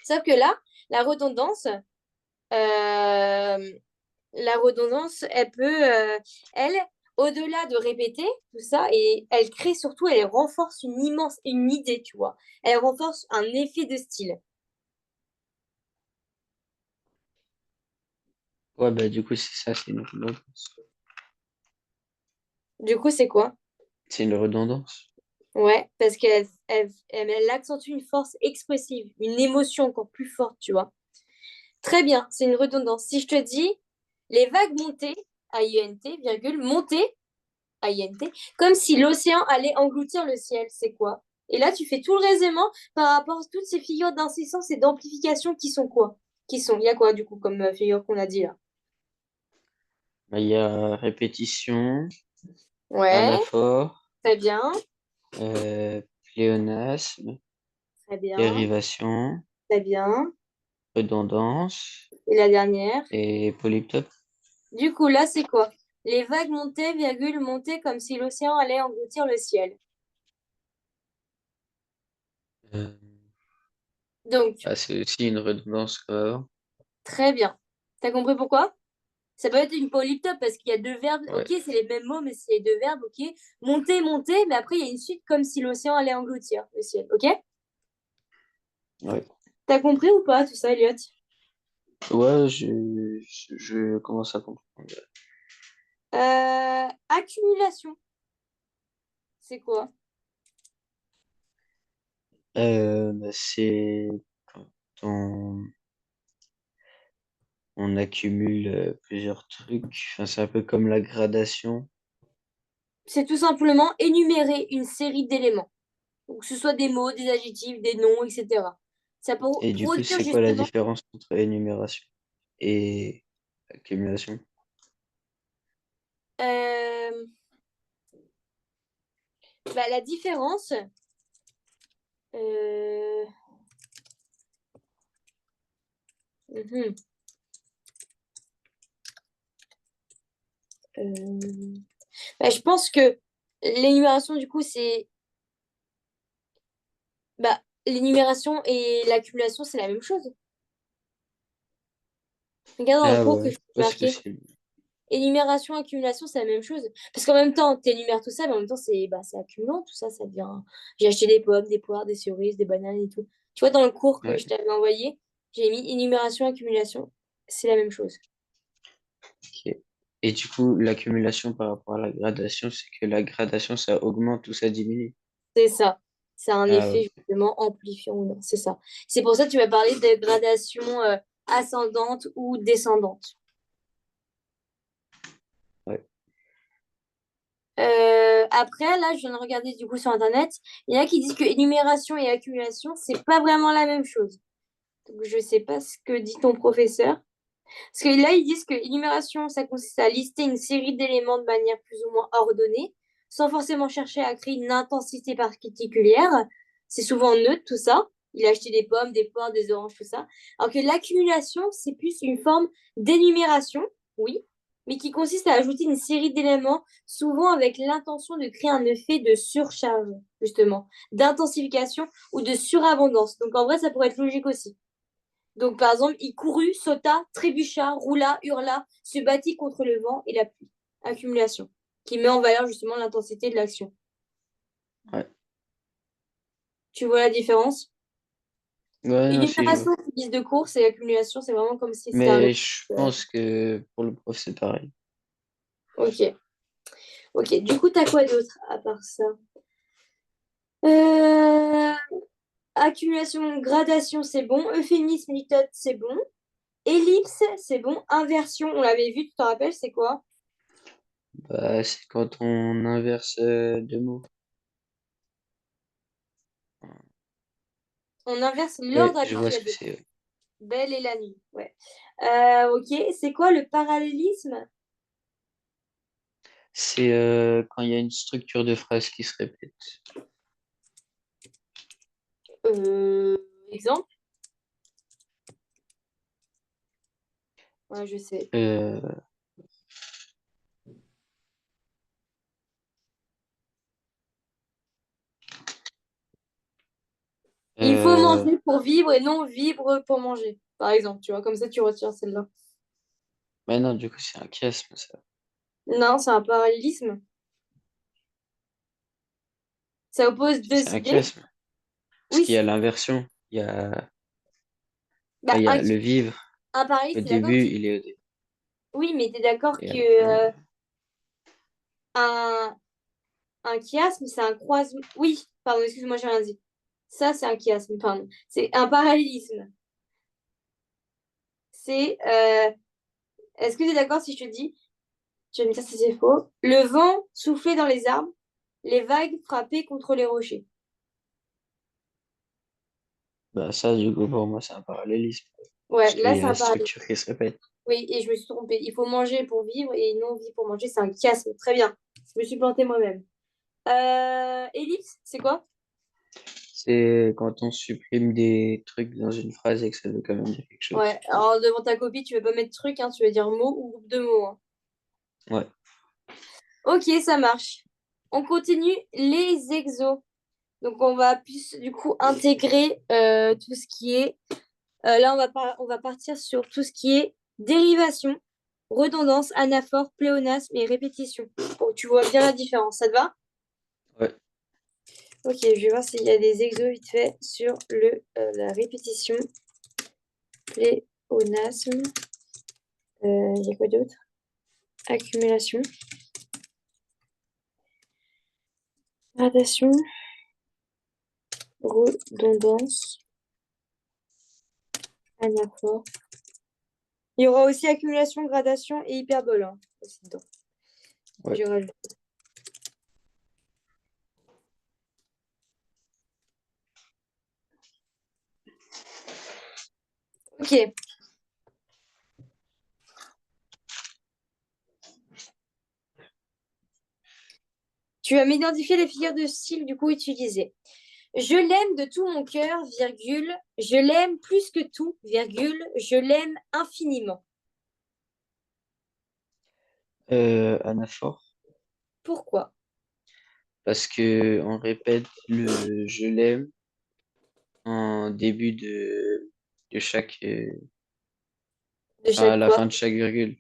Sauf que là, la redondance, euh, elle peut, elle, au-delà de répéter tout ça, et elle crée surtout, elle renforce une idée, tu vois. Elle renforce un effet de style. ouais, bah, du coup, c'est ça, c'est une redondance. Du coup, c'est quoi? C'est une redondance. Ouais, parce elle accentue une force expressive, une émotion encore plus forte, tu vois. Très bien, c'est une redondance. Si je te dis les vagues montées, A-I-N-T, virgule, montées, A-I-N-T, comme si l'océan allait engloutir le ciel, c'est quoi? Et là, tu fais tout le raisonnement par rapport à toutes ces figures d'insistance et d'amplification qui sont quoi? Il y a quoi, du coup, comme figure qu'on a dit là? Bah, il y a répétition, Ouais, anaphore, très bien, pléonasme, très bien, dérivation, très bien. redondance Et la dernière? et polyptope. Du coup, là, c'est quoi? Les vagues montaient, virgule, montaient comme si l'océan allait engloutir le ciel. Euh, Donc, ah, c'est aussi une redondance comme avant. très bien. T'as compris pourquoi? Ça peut être une polyptope parce qu'il y a deux verbes. Ok, Ouais, c'est les mêmes mots, mais c'est les deux verbes. Ok, monter, monter, mais après, il y a une suite comme si l'océan allait engloutir le ciel. Ok? ouais. T'as compris ou pas tout ça, Elliot? Ouais, je commence à comprendre. Accumulation, c'est quoi? Bah, c'est quand on accumule plusieurs trucs. Enfin, c'est un peu comme la gradation. C'est tout simplement énumérer une série d'éléments. Donc, que ce soit des mots, des adjectifs, des noms, etc. Ça peut Et du coup, produire c'est quoi la justement différence entre énumération et accumulation? euh, bah, la différence. euh, mhm, euh, bah, je pense que l'énumération, du coup, l'énumération et l'accumulation, c'est la même chose. Regarde dans le Ah cours que ouais, je t'ai ouais, c'est marqué. possible. Énumération, accumulation, c'est la même chose. Parce qu'en même temps, tu énumères tout ça, mais en même temps, c'est accumulant, tout ça, ça devient. J'ai acheté des pommes, des poires, des cerises, des bananes et tout. Tu vois, dans le cours que Ouais, je t'avais envoyé, j'ai mis énumération, accumulation, c'est la même chose. ok. Et du coup, l'accumulation par rapport à la gradation, c'est que la gradation, ça augmente ou ça diminue. C'est ça. C'est un Ah effet ouais, justement amplifiant ou non, c'est ça. C'est pour ça que tu vas parler de gradation ascendante ou descendante. ouais. Après, là, je viens de regarder du coup sur Internet. Il y en a qui disent que énumération et accumulation, c'est pas vraiment la même chose. Donc, je sais pas ce que dit ton professeur. Parce que là, ils disent que énumération, ça consiste à lister une série d'éléments de manière plus ou moins ordonnée, sans forcément chercher à créer une intensité particulière. C'est souvent neutre tout ça. Il a acheté des pommes, des poires, des oranges, tout ça. Alors que l'accumulation, c'est plus une forme d'énumération, oui, mais qui consiste à ajouter une série d'éléments, souvent avec l'intention de créer un effet de surcharge, justement, d'intensification ou de surabondance. Donc en vrai, ça pourrait être logique aussi. Donc par exemple, il courut, sauta, trébucha, roula, hurla, se battit contre le vent et la pluie. Accumulation, qui met en valeur justement l'intensité de l'action. Ouais. Tu vois la différence? Ouais, non, si, je vois. Énumération, c'est liste de courses et accumulation, c'est vraiment comme si c'était un Mais ré- je pense que pour le prof, c'est pareil. Ok. Ok. Du coup, t'as quoi d'autre à part ça? Euh, Accumulation, gradation, c'est bon. Euphémisme, litote, c'est bon. Ellipse, c'est bon. Inversion, on l'avait vu, tu te rappelles, c'est quoi? Bah, c'est quand on inverse deux mots. On inverse Ouais, l'ordre je vois ce habituel que des c'est. Ouais. belle et la nuit. Ouais. Ok, c'est quoi le parallélisme? C'est quand il y a une structure de phrase qui se répète. Euh, Exemple? Ouais, je sais. Euh, Il faut euh, manger pour vivre et non vivre pour manger. Par exemple, tu vois, comme ça tu retires celle-là. Mais non, du coup, c'est un chiasme, ça. Non, c'est un parallélisme. Ça oppose Si, c'est deux un idées. chiasme. Parce Oui, qu'il y a l'inversion. bah, Il y a le vivre. un parallélisme, Au t'es d'accord début, il est au début. Oui, mais t'es d'accord Et à que la fin. un, un chiasme, c'est un croisement. Oui, pardon, excuse-moi, j'ai rien dit. Ça, c'est un chiasme, pardon. C'est un parallélisme. C'est. Est-ce que tu es d'accord si je te dis, tu vas me dire si c'est faux, le vent soufflait dans les arbres, les vagues frappaient contre les rochers. Bah, ça, du coup, pour moi, c'est un parallélisme. Ouais, Parce qu'il là, y c'est a la un parallélisme. structure qui se répète. Oui, et je me suis trompée. Il faut manger pour vivre et non vivre pour manger. C'est un chiasme. Très bien. Je me suis plantée moi-même. Ellipse, c'est quoi? C'est quand on supprime des trucs dans une phrase et que ça veut quand même dire quelque chose. Ouais, alors devant ta copie, tu veux pas mettre truc, hein, tu veux dire mot ou groupe de mots, hein. Ouais. Ok, ça marche. On continue les exos. Donc, on va plus du coup intégrer tout ce qui est. Là, on va partir sur tout ce qui est dérivation, redondance, anaphore, pléonasme et répétition. Pour que tu vois bien la différence. Ça te va? Ouais. Ok, je vais voir s'il y a des exos vite fait sur la répétition, pléonasme. Il y a quoi d'autre? Accumulation, gradation, redondance, anaphore. Il y aura aussi accumulation, gradation et hyperbole, hein, aussi dedans. Ouais. Je rajoute. Ok, tu vas m'identifier les figures de style du coup utilisées. Je l'aime de tout mon cœur, virgule. Je l'aime plus que tout, virgule. Je l'aime infiniment. Anaphore. Pourquoi? Parce que on répète le je l'aime en début de chaque. De Enfin, à chaque la quoi? fin de chaque virgule.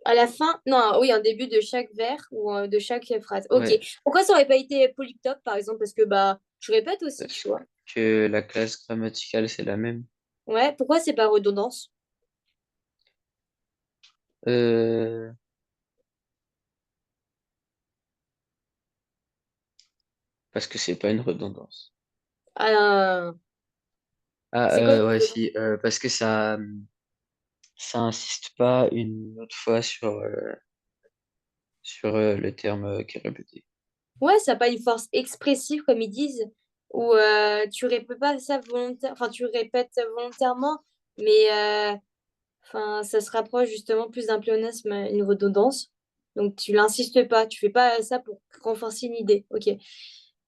À la fin? Non, oui, en début de chaque vers ou de chaque phrase. Ok. Ouais. Pourquoi ça aurait pas été polyptope, par exemple? Parce que bah, je répète aussi, tu Parce vois. que la classe grammaticale, c'est la même. Ouais, pourquoi c'est pas redondance? Euh, Parce que c'est pas une redondance. Ah, Ah, c'est quoi une ouais, redondance? si. Parce que ça insiste pas une autre fois sur le terme qui est répété. Ouais, ça n'a pas une force expressive, comme ils disent, ou tu répètes pas ça volontairement, enfin, tu répètes volontairement, mais enfin, ça se rapproche justement plus d'un pléonasme, une redondance. Donc, tu l'insistes pas. Tu fais pas ça pour renforcer une idée. Ok.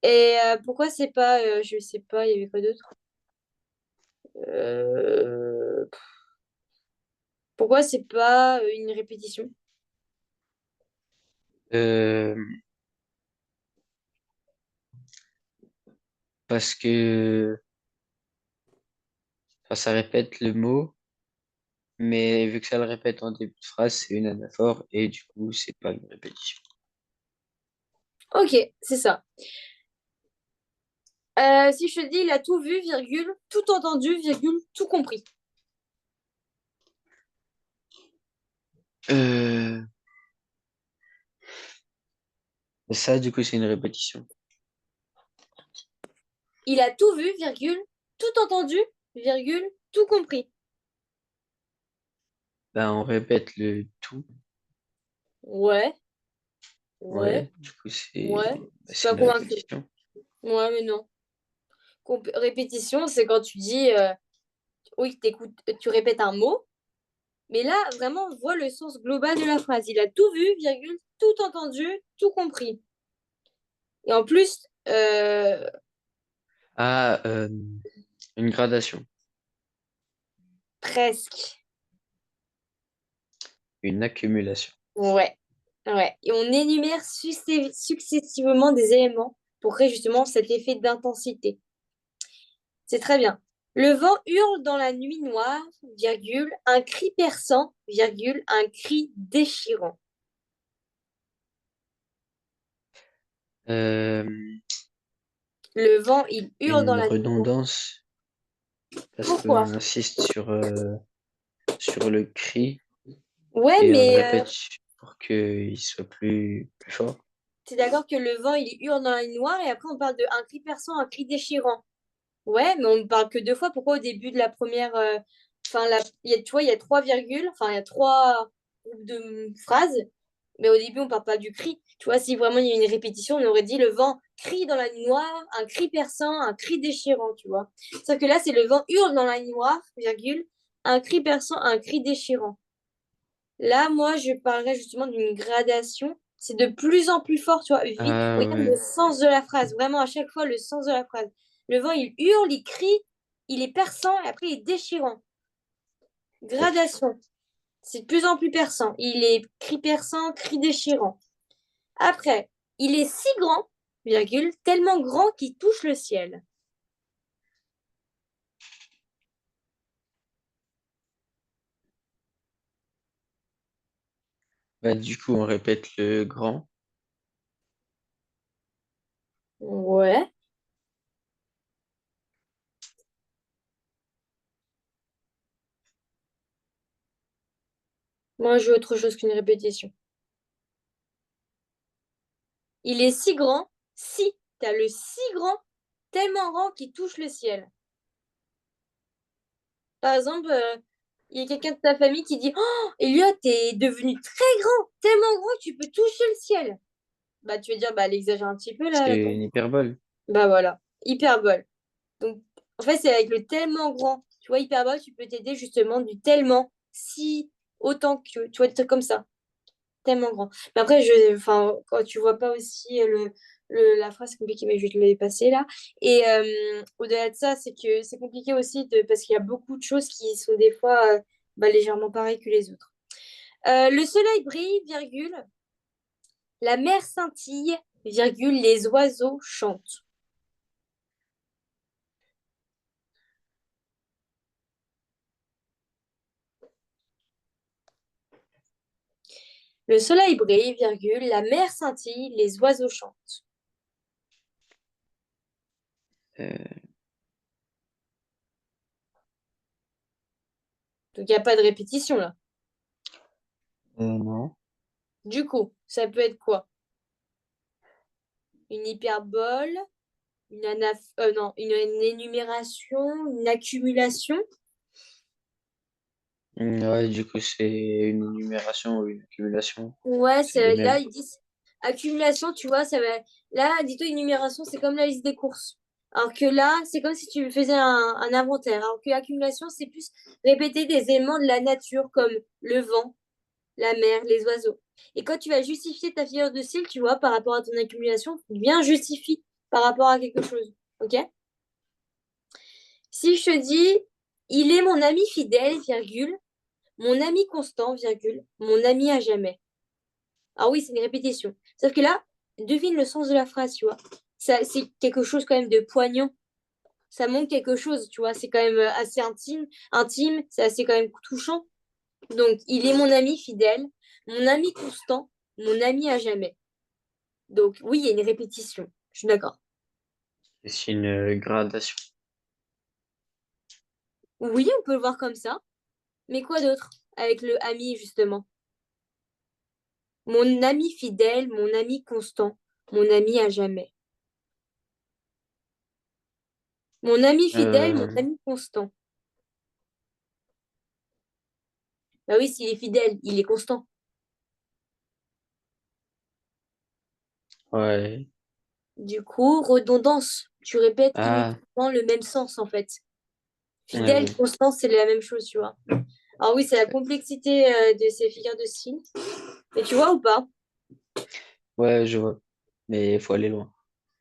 Et pourquoi c'est pas, je sais pas, il y avait quoi d'autre? Euh, Pourquoi c'est pas une répétition? Euh, Parce que enfin, ça répète le mot, mais vu que ça le répète en début de phrase, c'est une anaphore et du coup, c'est pas une répétition. Ok, c'est ça. Si je te dis, il a tout vu, virgule, tout entendu, virgule, tout compris. Euh, Ça, du coup, c'est une répétition. Il a tout vu, virgule, tout entendu, virgule, tout compris. Ben, on répète le tout. Ouais, ouais, Ouais, du coup, ouais. Je suis c'est pas une convaincue. répétition. Ouais, mais non. Répétition, c'est quand tu dis, oui, tu répètes un mot, mais là, vraiment, on voit le sens global de la phrase. Il a tout vu, virgule, tout entendu, tout compris. Et en plus, Ah, une gradation, presque. une accumulation. Ouais, ouais. Et on énumère successivement des éléments pour créer justement cet effet d'intensité. C'est très bien. Le vent hurle dans la nuit noire, virgule, un cri perçant, virgule, un cri déchirant. Euh, Le vent, il hurle dans une la nuit noire. redondance, parce Pourquoi? qu'on insiste sur le cri Ouais, et on le mais répète pour qu'il soit plus fort. t'es d'accord que le vent, il hurle dans la nuit noire et après on parle de un cri perçant, un cri déchirant. Ouais, mais on ne parle que deux fois. Pourquoi au début de la première. Enfin, tu vois, il y a trois virgules, enfin, il y a trois groupes de phrases, mais au début, on ne parle pas du cri. Tu vois, si vraiment il y a une répétition, on aurait dit le vent crie dans la nuit noire, un cri perçant, un cri déchirant, tu vois. Sauf que là, c'est le vent hurle dans la nuit noire, virgule, un cri perçant, un cri déchirant. Là, moi, je parlerais justement d'une gradation. C'est de plus en plus fort, tu vois. Ah Regarde le ouais, sens de la phrase, vraiment à chaque fois le sens de la phrase. Le vent, il hurle, il crie, il est perçant et après il est déchirant. Gradation, c'est de plus en plus perçant. Il est cri perçant, cri déchirant. Après, il est si grand, virgule, tellement grand qu'il touche le ciel. bah, du coup, on répète le grand. Ouais, moi je veux autre chose qu'une répétition. Il est si grand, si, t'as le si grand, tellement grand qu'il touche le ciel. Par exemple, il y a quelqu'un de ta famille qui dit oh, Elliot, t'es devenu très grand, tellement grand que tu peux toucher le ciel. Bah, tu vas dire bah, elle exagère un petit peu là, C'est la une pauvre. hyperbole. Bah voilà, hyperbole. Donc, en fait, c'est avec le tellement grand. Tu vois, hyperbole, tu peux t'aider justement du tellement, si, autant que, tu vois, des trucs comme ça. Tellement grand. Mais après, enfin, quand tu vois pas aussi la phrase, c'est compliqué, mais je vais te la passer là. Et au-delà de ça, c'est que c'est compliqué aussi parce qu'il y a beaucoup de choses qui sont des fois bah, légèrement pareilles que les autres. Le soleil brille, virgule, la mer scintille, virgule, les oiseaux chantent. Le soleil brille, virgule, la mer scintille, les oiseaux chantent. Euh, Donc, il n'y a pas de répétition là. non. Du coup, ça peut être quoi? Une hyperbole, non, une énumération, une accumulation. Ouais, du coup, c'est une énumération ou une accumulation. Ouais, C'est les là, mêmes. ils disent accumulation, tu vois, ça va. Là, dis-toi, énumération, c'est comme la liste des courses. Alors que là, c'est comme si tu faisais un inventaire. Alors que accumulation, c'est plus répéter des éléments de la nature comme le vent, la mer, les oiseaux. Et quand tu vas justifier ta figure de style, tu vois, par rapport à ton accumulation, bien justifie par rapport à quelque chose. Ok? Si je te dis, il est mon ami fidèle, virgule, mon ami constant, virgule, mon ami à jamais. Ah oui, c'est une répétition. Sauf que là, devine le sens de la phrase, tu vois. Ça, c'est quelque chose quand même de poignant. Ça montre quelque chose, tu vois. C'est quand même assez intime, c'est assez quand même touchant. Donc, il est mon ami fidèle, mon ami constant, mon ami à jamais. Donc, oui, il y a une répétition. Je suis d'accord. C'est une gradation. Oui, on peut le voir comme ça. Mais quoi d'autre avec le ami, justement? Mon ami fidèle, mon ami constant, mon ami à jamais. Mon ami fidèle, mon Euh, ami constant. Bah oui, s'il est fidèle, il est constant. ouais. Du coup, redondance. Tu répètes Ah, inutilement le même sens, en fait. ouais, Fidèle, ouais. constant, c'est la même chose, tu vois. Alors oui, c'est la complexité de ces figures de style. Mais tu vois ou pas? Ouais, je vois. Mais il faut aller loin.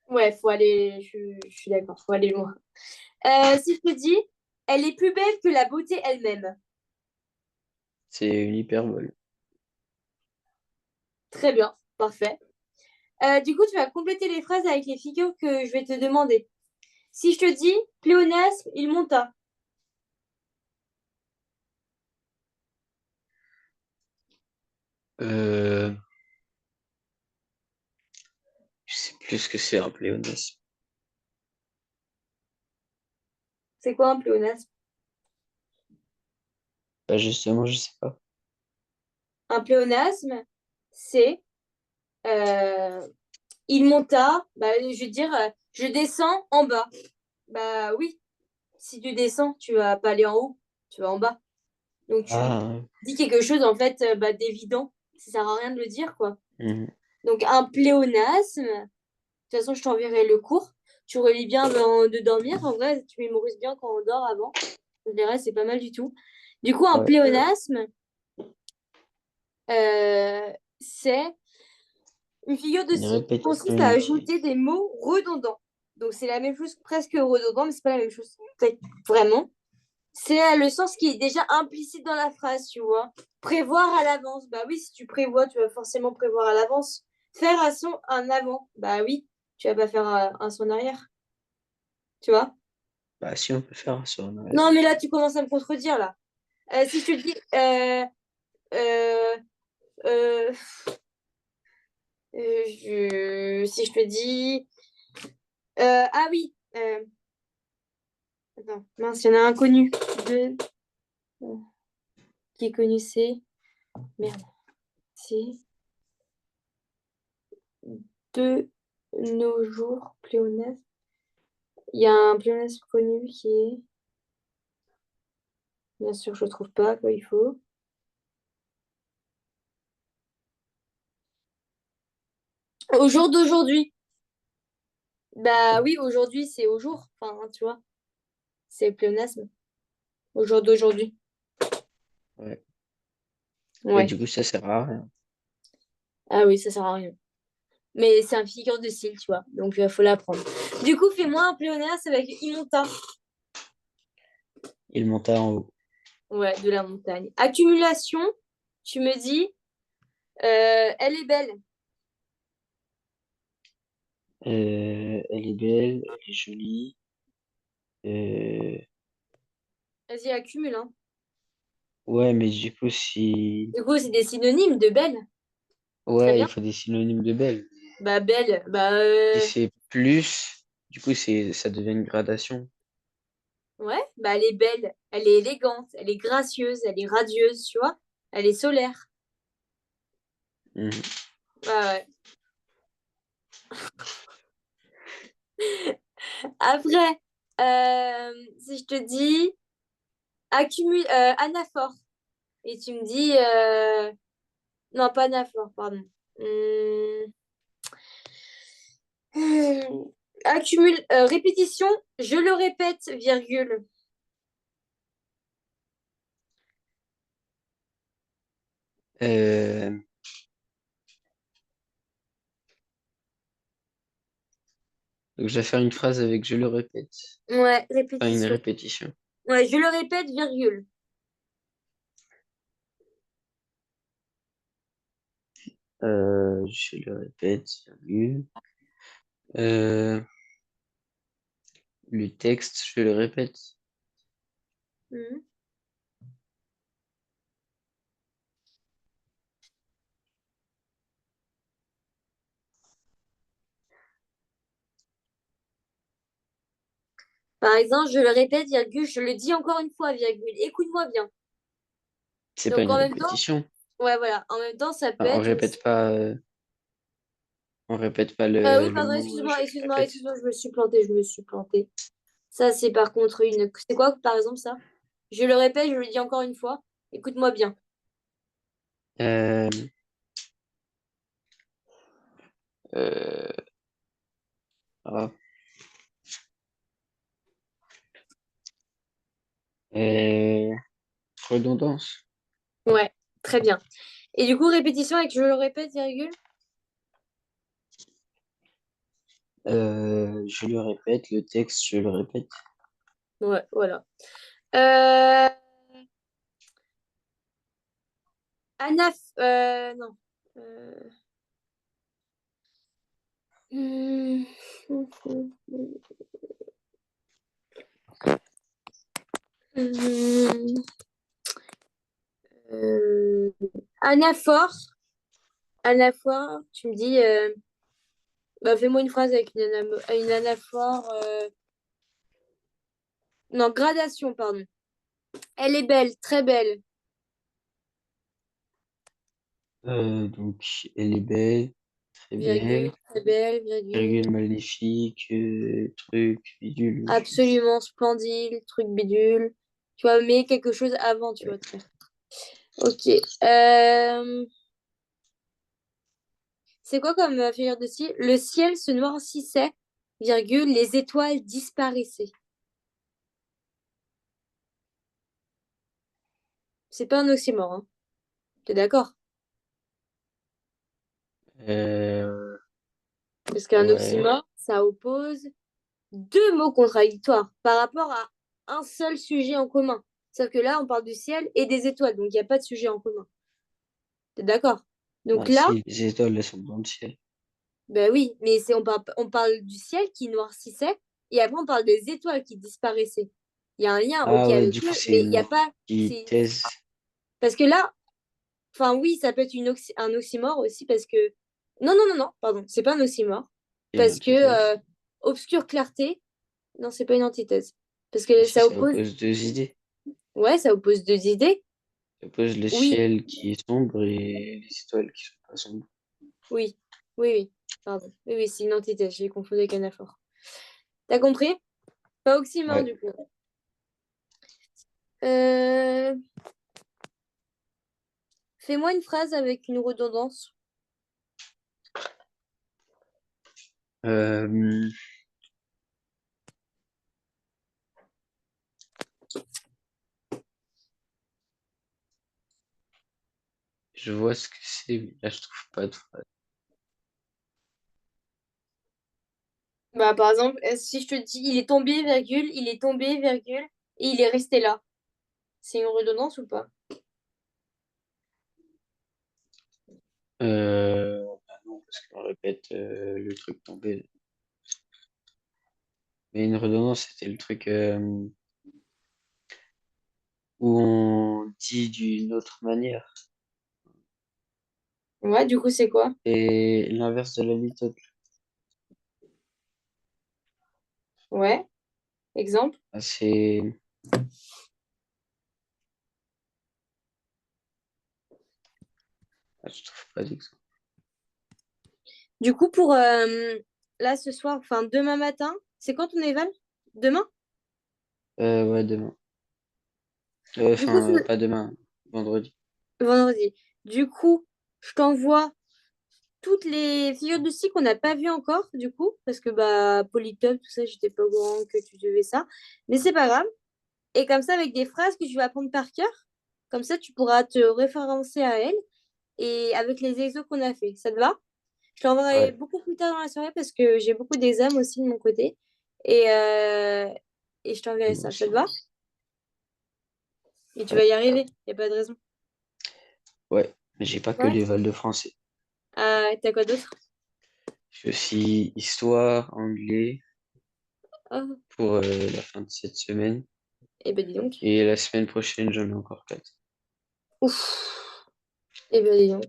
Ouais, faut aller. Je suis d'accord, faut aller loin. Si je te dis, elle est plus belle que la beauté elle-même. C'est une hyperbole. Très bien, parfait. Du coup, tu vas compléter les phrases avec les figures que je vais te demander. Si je te dis, pléonasme, il monta. Euh, je sais plus ce que c'est un pléonasme. C'est quoi un pléonasme? Bah justement, je sais pas. Un pléonasme, c'est euh, il monta, bah, je veux dire, je descends en bas. Bah oui, si tu descends, tu vas pas aller en haut, tu vas en bas. Donc tu Ah, dis quelque chose en fait bah, d'évident. Ça sert à rien de le dire, quoi. mhm. Donc un pléonasme, de toute façon, je t'enverrai le cours. Tu relis bien avant de dormir. En vrai, tu mémorises bien quand on dort avant. Je dirais, c'est pas mal du tout. Du coup, un Ouais. pléonasme, c'est une figure de Une style qui consiste à une... ajouter des mots redondants. Donc, c'est la même chose, presque redondant, mais c'est pas la même chose. Vraiment. C'est le sens qui est déjà implicite dans la phrase, tu vois. Prévoir à l'avance. Bah oui, si tu prévois, tu vas forcément prévoir à l'avance. Faire un son en avant. Bah oui, tu vas pas faire un son en arrière. Tu vois? Bah si, on peut faire un saut en arrière. Non, mais là, tu commences à me contredire, là. Si je te dis... euh, euh, si je te dis... ah oui. Attends, mince, il y en a un connu. De... Qui est connu, c'est... Merde. C'est de nos jours, pléonasme. Il y a un pléonasme connu qui est... Bien sûr, je ne trouve pas, quoi, il faut. Au jour d'aujourd'hui. Bah oui, aujourd'hui, c'est au jour. Enfin, tu vois, c'est le pléonasme. Au jour d'aujourd'hui. Ouais. Mais Ouais. du coup, ça sert à rien. Ah oui, ça sert à rien. Mais c'est un figure de style, tu vois. Donc, il faut l'apprendre. Du coup, fais-moi un pléonasme avec Imonta. Il monta en haut. Ouais, de la montagne. Accumulation, tu me dis, elle est belle. Elle est belle, elle est jolie. Euh, Vas-y, accumule, hein. Ouais, mais du coup, si... Du coup, c'est des synonymes de belle. Très Ouais, bien. il faut des synonymes de belle. Bah, belle, bah, Si c'est plus, du coup, ça devient une gradation. ouais, bah, elle est belle, elle est élégante, elle est gracieuse, elle est radieuse, tu vois. Elle est solaire. Mhm. Ouais, ouais. Après, si je te dis anaphore, et tu me dis, non, pas anaphore, pardon. Hum, répétition, je le répète, virgule. Euh, Donc, je vais faire une phrase avec je le répète. Ouais, Enfin, une répétition. répétition. Ouais, je le répète, virgule. Je le répète, virgule. Euh, le texte, je le répète. Mhm. Par exemple, je le répète, virgule, je le dis encore une fois, virgule. Écoute-moi bien. C'est pas Donc une en même temps, répétition. ouais, voilà. En même temps, ça peut Enfin, être aussi. on répète pas Oui, le pardon, mot, excuse-moi, je le excuse-moi, répète. excuse-moi, je me suis plantée, je me suis plantée. Ça, c'est par contre une. C'est quoi, par exemple, ça? Je le répète, je le dis encore une fois. Écoute-moi bien. Euh, euh, ah, euh, redondance. Ouais, très bien. Et du coup, répétition avec je le répète, virgule. Je le répète, le texte, je le répète. Ouais, voilà. Euh... Non. Euh, hum, hum, euh, Anaphore. Anaphore, tu me dis, bah, fais-moi une phrase avec une anaphore. Non, gradation, pardon. Elle est belle, très belle. Donc, elle est belle, très Virgule, belle, très belle, virgule. virgule maléfique, truc, bidule. Absolument splendide, truc bidule. Tu vois, mais quelque chose avant, tu Ouais. vois, de faire. Ok. Euh, C'est quoi comme figure de style? Le ciel se noircissait, virgule, les étoiles disparaissaient. C'est pas un oxymore, hein. T'es d'accord? Euh, Parce qu'un ouais. oxymore, ça oppose deux mots contradictoires par rapport à un seul sujet en commun. Sauf que là, on parle du ciel et des étoiles, donc il n'y a pas de sujet en commun. T'es d'accord? Donc Ah, là, si, les étoiles, elles sont dans le ciel. ben oui, mais on parle du ciel qui noircissait et après on parle des étoiles qui disparaissaient. Il y a un lien, ok, Ah ouais, avec du coup, eux, c'est mais il n'y a une pas. C'est antithèse. parce que là, enfin oui, ça peut être un oxymore aussi parce que. Non, non, non, non, pardon, c'est pas un oxymore. Et une Parce que antithèse. obscure clarté, non, c'est pas une antithèse. Parce que Si, ça ça oppose. oppose deux idées. Ouais, ça oppose deux idées. Ça oppose le Oui, ciel qui est sombre et les étoiles qui sont pas sombres. oui, oui, oui. Pardon. Oui, oui, c'est une antithèse, j'ai confondu avec anaphore. T'as compris? Pas oxymore Ouais. du coup. Euh, Fais-moi une phrase avec une redondance. Euh, je vois ce que c'est, mais là, je trouve pas de phrase. Bah, par exemple, si je te dis il est tombé, virgule, il est tombé, virgule, et il est resté là. C'est une redondance ou pas? Ah non, parce qu'on répète le truc tombé. Mais une redondance, c'était le truc où on dit d'une autre manière. Ouais, du coup, c'est quoi? Et l'inverse de la litote. Ouais, exemple. Ah, c'est. Ah, je trouve pas d'exemple. Du coup, pour là, ce soir, enfin, demain matin, c'est quand ton éval? Demain? Ouais, demain. Du coup, Pas demain, vendredi. vendredi. Du coup, je t'envoie toutes les figures de style qu'on n'a pas vues encore, du coup, parce que bah, Polytop, tout ça, j'étais pas au courant que tu devais ça. Mais c'est pas grave. Et comme ça, avec des phrases que tu vas apprendre par cœur, comme ça, tu pourras te référencer à elles et avec les exos qu'on a fait. Ça te va? Je l'enverrai Ouais, beaucoup plus tard dans la soirée parce que j'ai beaucoup d'examens aussi de mon côté. Et, euh, et je t'enverrai moi ça. Ça te aussi. va? Et tu Ouais, vas y arriver. Il n'y a pas de raison. ouais. Mais j'ai pas que Ouais. les Val de français. Ah, t'as quoi d'autre? Je fais aussi histoire, anglais Oh, pour la fin de cette semaine. eh ben dis donc. Et la semaine prochaine, j'en ai encore 4. Ouf. Eh ben dis donc.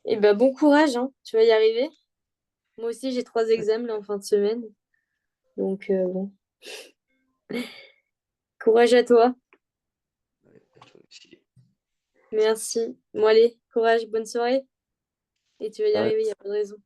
Eh ben bon courage, hein. Tu vas y arriver. Moi aussi, j'ai 3 examens là en fin de semaine. Donc bon. Courage à toi. Ouais, à toi aussi. Merci. Bon allez, courage, bonne soirée. Et tu vas y Ouais. arriver, il n'y a pas de raison.